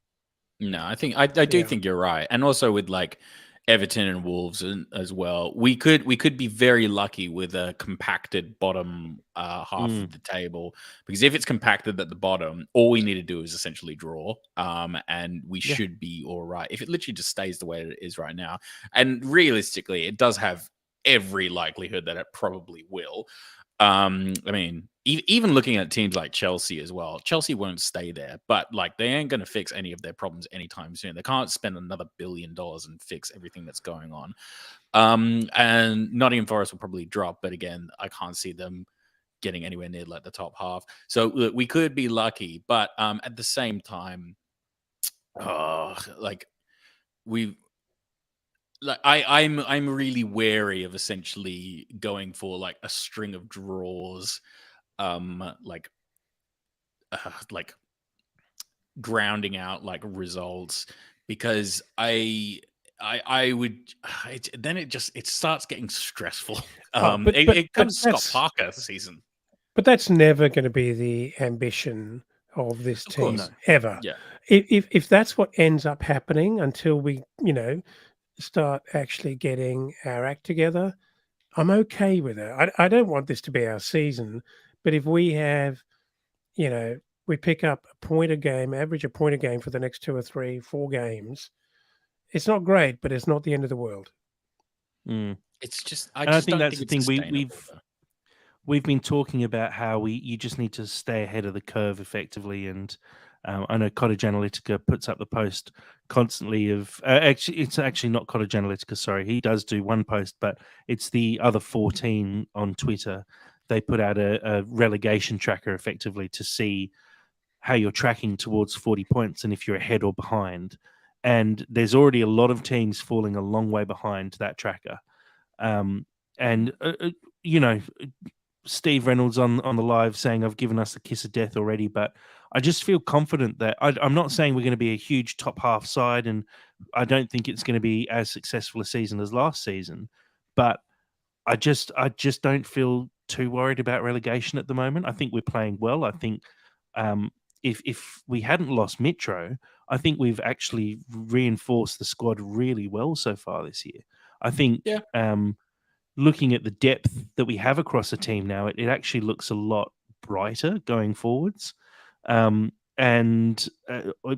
S5: No, I think I do think you're right, and also with like Everton and Wolves as well, we could be very lucky with a compacted bottom half of the table, because if it's compacted at the bottom, all we need to do is essentially draw, and we should be all right. If it literally just stays the way it is right now, and realistically, it does have every likelihood that it probably will. I mean, even looking at teams like Chelsea as well, Chelsea won't stay there, but like they ain't going to fix any of their problems anytime soon. They can't spend another $1 billion and fix everything that's going on. And Nottingham Forest will probably drop, but again, I can't see them getting anywhere near like the top half. So look, we could be lucky, but at the same time, I'm really wary of essentially going for like a string of draws, like grounding out like results, because I would then it starts getting stressful. It comes to Scott Parker season,
S4: but that's never going to be the ambition of this team ever.
S5: Yeah.
S4: If that's what ends up happening until we start actually getting our act together, I'm okay with it. I don't want this to be our season, but if we have, we pick up a point a game, average a point a game for the next 2 or 3, 4 games, it's not great, but it's not the end of the world.
S5: It's just,
S1: I think that's the thing. We've been talking about how you just need to stay ahead of the curve effectively, and I know Cottage Analytica puts up the post constantly of actually, it's actually not Cottage Analytica. Sorry, he does do one post, but it's the other 14 on Twitter. They put out a relegation tracker effectively to see how you're tracking towards 40 points and if you're ahead or behind. And there's already a lot of teams falling a long way behind that tracker. And you know, Steve Reynolds on the live saying I've given us the kiss of death already, but I just feel confident that I'm not saying we're going to be a huge top half side, and I don't think it's going to be as successful a season as last season, but I just don't feel too worried about relegation at the moment. I think we're playing well. I think if we hadn't lost Mitro, I think we've actually reinforced the squad really well so far this year. I think looking at the depth that we have across the team now, it actually looks a lot brighter going forwards. And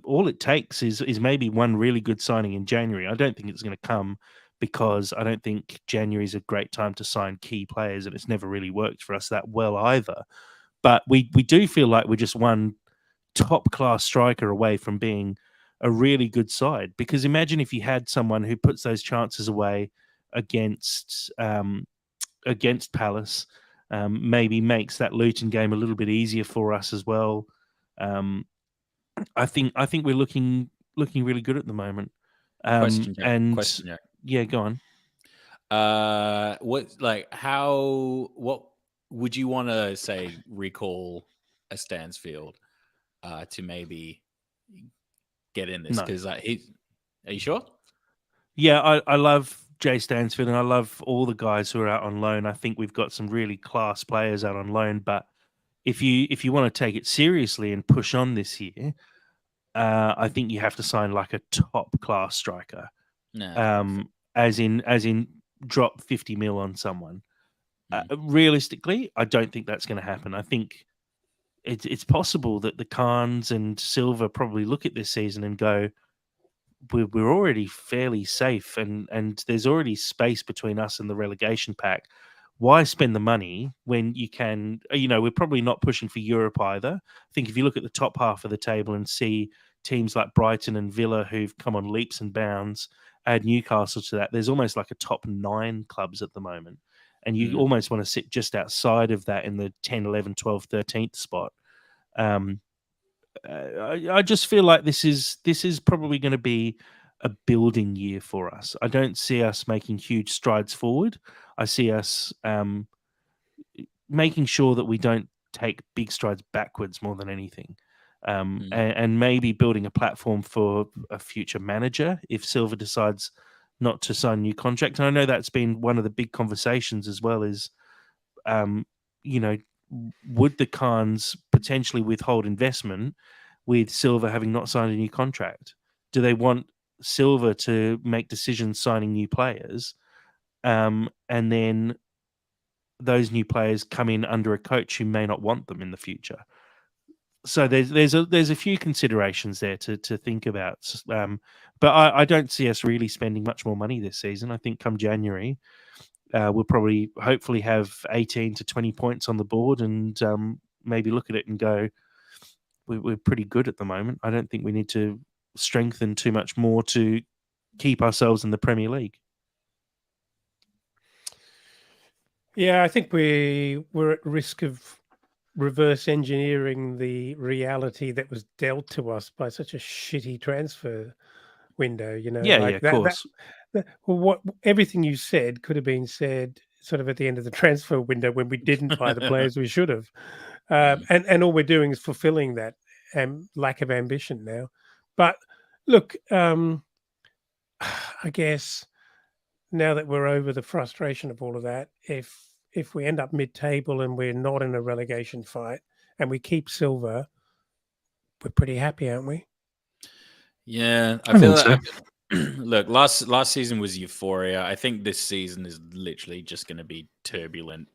S1: all it takes is maybe one really good signing in January. I don't think it's going to come because I don't think January is a great time to sign key players, and it's never really worked for us that well either. But we do feel like we're just one top-class striker away from being a really good side. Because imagine if you had someone who puts those chances away against Palace, maybe makes that Luton game a little bit easier for us as well. I think we're looking really good at the moment.
S5: Question, Jack.
S1: Yeah, go on.
S5: What would you want to say recall a Stansfield to maybe get in this? Because are you sure?
S1: Yeah, I love Jay Stansfield and I love all the guys who are out on loan. I think we've got some really class players out on loan, but if you want to take it seriously and push on this year, I think you have to sign like a top class striker. As in drop 50 mil on someone. Realistically, I don't think that's going to happen. I think it's possible that the Khans and Silva probably look at this season and go, we're already fairly safe, and there's already space between us and the relegation pack. Why spend the money when you can? We're probably not pushing for Europe either. I think if you look at the top half of the table and see teams like Brighton and Villa who've come on leaps and bounds, add Newcastle to that, there's almost like a top 9 clubs at the moment. And you almost want to sit just outside of that in the 10, 11, 12, 13th spot. I just feel like this is probably going to be a building year for us. I don't see us making huge strides forward. I see us making sure that we don't take big strides backwards more than anything. And maybe building a platform for a future manager if Silva decides not to sign a new contract. And I know that's been one of the big conversations as well is, would the Khans potentially withhold investment with Silva having not signed a new contract? Do they want Silva to make decisions signing new players, and then those new players come in under a coach who may not want them in the future? So there's a few considerations there to think about. But I don't see us really spending much more money this season. I think come January, we'll probably hopefully have 18 to 20 points on the board and maybe look at it and go, we're pretty good at the moment. I don't think we need to strengthen too much more to keep ourselves in the Premier League.
S4: Yeah, I think we're at risk of reverse engineering the reality that was dealt to us by such a shitty transfer window.
S1: Of course.
S4: What everything you said could have been said sort of at the end of the transfer window when we didn't buy the players we should have, and all we're doing is fulfilling that lack of ambition now. But look, I guess now that we're over the frustration of all of that, if we end up mid-table and we're not in a relegation fight and we keep Silva, we're pretty happy, aren't we?
S5: Yeah, I feel like, look, last season was euphoria. I think this season is literally just going to be turbulent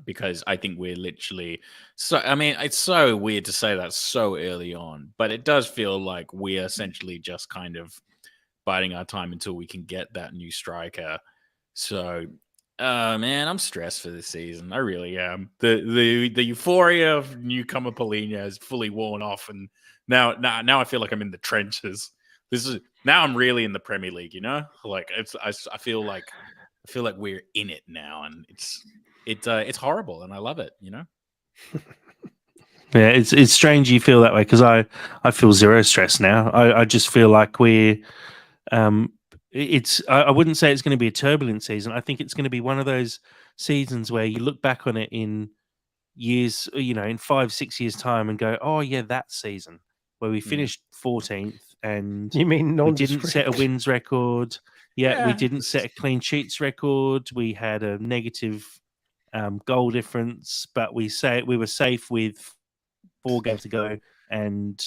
S5: because I think we're literally it's so weird to say that so early on, but it does feel like we're essentially just kind of biding our time until we can get that new striker. So man, I'm stressed for this season. I really am. The euphoria of newcomer Polina has fully worn off, and
S3: Now I feel like I'm in the trenches. Now I'm really in the Premier League, you know? Like I feel like we're in it now, and it's horrible, and I love it, you know?
S1: Yeah, it's strange you feel that way, because I feel zero stress now. I just feel like we're I wouldn't say it's going to be a turbulent season. I think it's going to be one of those seasons where you look back on it in years, in 5-6 years time, and go, oh yeah, that season where we finished 14th and
S4: You mean
S1: we didn't set a
S4: nondescript?
S1: wins record. Yeah, we
S3: Yeah.
S1: didn't set a clean sheets record. We had a negative goal difference, but we were safe with 4 games to go, and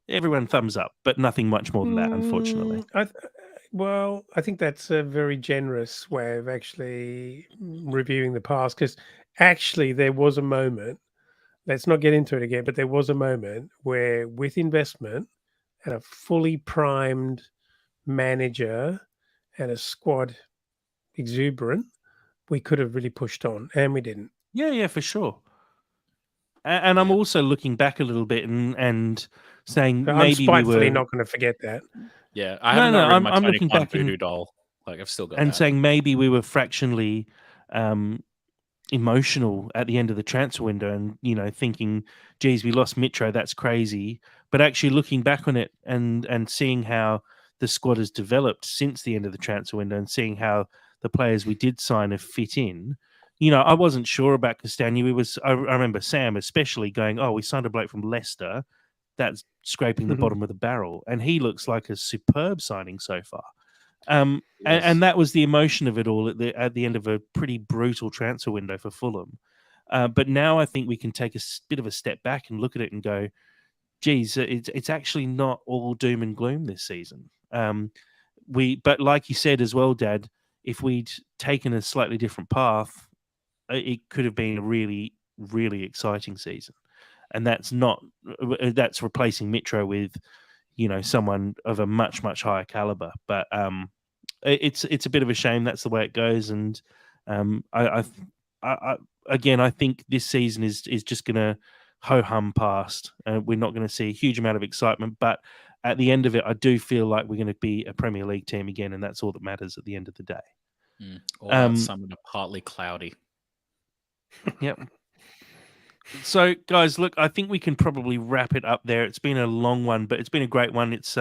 S1: everyone thumbs up, but nothing much more than that, unfortunately.
S4: I think that's a very generous way of actually reviewing the past, because actually there was a moment, let's not get into it again, but there was a moment where, with investment and a fully primed manager and a squad exuberant, we could have really pushed on, and we didn't.
S1: Yeah, for sure. And I'm also looking back a little bit and saying
S4: So I'm
S1: maybe we
S4: spitefully
S1: were
S4: not going to forget that.
S3: Yeah, I haven't got rid of my
S1: I'm
S3: Tony
S1: looking
S3: Khan
S1: back
S3: voodoo
S1: and
S3: doll. Like I've still got that.
S1: saying maybe we were fractionally emotional at the end of the transfer window, and thinking, geez, we lost Mitro, that's crazy. But actually looking back on it and seeing how the squad has developed since the end of the transfer window, and seeing how the players we did sign have fit in. I wasn't sure about Castagna. I remember Sam especially going, oh, we signed a bloke from Leicester that's scraping the bottom of the barrel, and he looks like a superb signing so far. And that was the emotion of it all at the end of a pretty brutal transfer window for Fulham. But now I think we can take a bit of a step back and look at it and go, geez, it's actually not all doom and gloom this season. But like you said as well, Dad, if we'd taken a slightly different path, it could have been a really, really exciting season. And that's replacing Mitro with, someone of a much, much higher caliber. But it's a bit of a shame that's the way it goes. And I think this season is just going to ho-hum past. We're not going to see a huge amount of excitement, but at the end of it, I do feel like we're going to be a Premier League team again, and that's all that matters at the end of the day.
S3: All that summoned a partly cloudy.
S1: Yep. So, guys, look, I think we can probably wrap it up there. It's been a long one, but it's been a great one. It's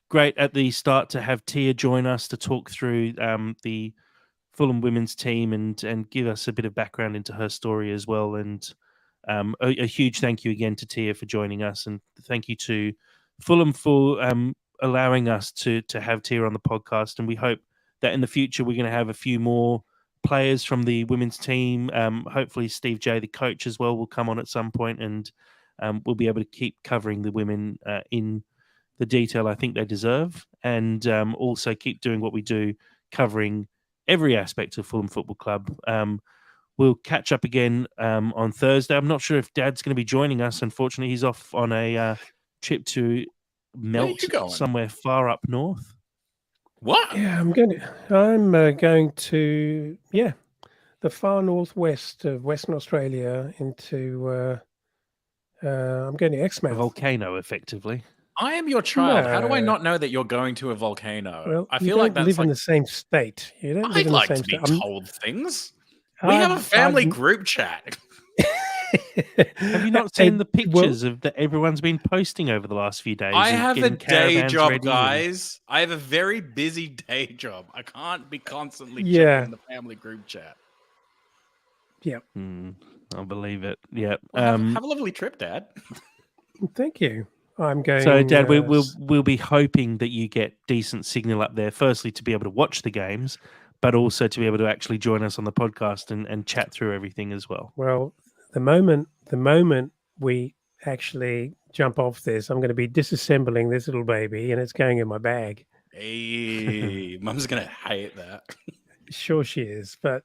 S1: great at the start to have Tia join us to talk through the Fulham women's team and give us a bit of background into her story as well. And a huge thank you again to Tia for joining us, and thank you to Fulham for allowing us to have Tia on the podcast. And we hope that in the future we're going to have a few more players from the women's team. Hopefully Steve J, the coach as well, will come on at some point, and we'll be able to keep covering the women in the detail I think they deserve, and also keep doing what we do, covering every aspect of Fulham Football Club. We'll catch up again on Thursday. I'm not sure if Dad's going to be joining us. Unfortunately, he's off on a trip to melt somewhere far up north.
S3: What?
S4: Yeah, I'm going to the far northwest of Western Australia into. I'm going to
S1: A
S4: Exmouth.
S1: volcano, effectively.
S3: I am your child. How do I not know that you're going to a volcano?
S4: Well,
S3: I
S4: you
S3: feel
S4: don't
S3: like that's
S4: live in the same state. You don't live
S3: I'd
S4: in
S3: like
S4: the same
S3: to be
S4: state.
S3: told things. We have a family group chat.
S1: Have you not seen the pictures that everyone's been posting over the last few days?
S3: I have a day job,
S1: ready
S3: guys. I have a very busy day job. I can't be constantly checking the family group chat.
S4: Yeah.
S1: I believe it. Yeah.
S3: Well, have a lovely trip, Dad.
S4: Thank you. I'm going.
S1: So, Dad, we'll be hoping that you get decent signal up there. Firstly, to be able to watch the games, but also to be able to actually join us on the podcast and chat through everything as well.
S4: Well, the moment we actually jump off this, I'm going to be disassembling this little baby, and it's going in my bag.
S3: Hey, Mum's going to hate that.
S4: Sure she is, but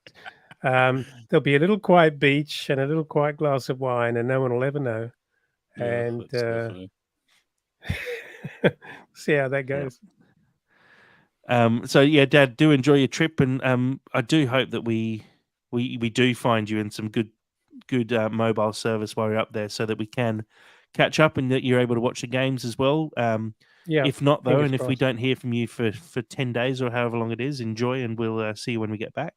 S4: there'll be a little quiet beach and a little quiet glass of wine, and no one will ever know. And see how that goes.
S1: So yeah, Dad, do enjoy your trip, and I do hope that we do find you in some good mobile service while you're up there, so that we can catch up and that you're able to watch the games as well.
S4: Yeah.
S1: If not, though,
S4: fingers
S1: and if we
S4: crossed.
S1: don't hear from you for 10 days or however long it is, enjoy, and we'll see you when we get back.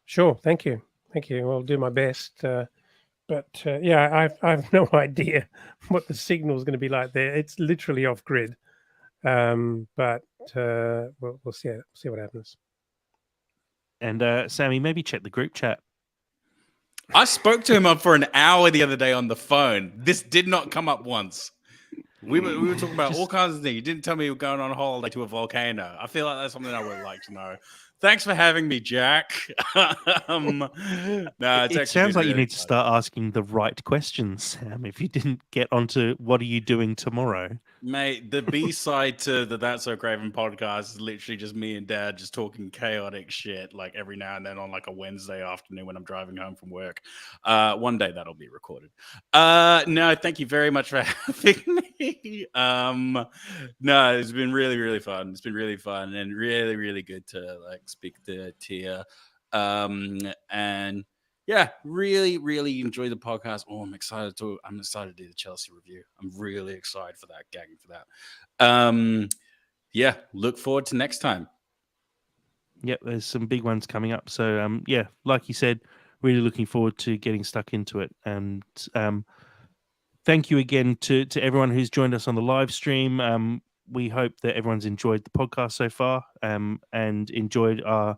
S4: Sure. Thank you. I'll do my best. But yeah, I've no idea what the signal is going to be like there. It's literally off grid. But we'll see what happens.
S1: And Sammy, maybe check the group chat.
S3: I spoke to him up for an hour the other day on the phone. This did not come up once. We were talking about all kinds of things. You didn't tell me you were going on holiday to a volcano. I feel like that's something I would like to know. Thanks for having me, Jack.
S1: It sounds like you need to start asking the right questions, Sam. If you didn't get onto what are you doing tomorrow,
S3: mate. The B-side to the That's So Craven podcast is literally just me and Dad just talking chaotic shit, like every now and then on like a Wednesday afternoon when I'm driving home from work. One day that'll be recorded. No, thank you very much for having me. No, it's been really, really fun. It's been really fun and really, really good to like speak to Tia. And yeah, really, really enjoy the podcast. Oh, I'm excited to do the Chelsea review. I'm really excited for that, gagging for that. Yeah, look forward to next time.
S1: Yep, there's some big ones coming up. So yeah, like you said, really looking forward to getting stuck into it. And thank you again to everyone who's joined us on the live stream. We hope that everyone's enjoyed the podcast so far and enjoyed our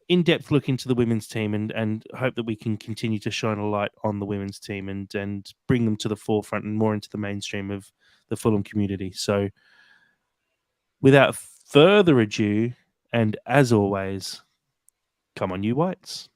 S1: in-depth look into the women's team and hope that we can continue to shine a light on the women's team and bring them to the forefront and more into the mainstream of the Fulham community. So without further ado, and as always, come on, you Whites.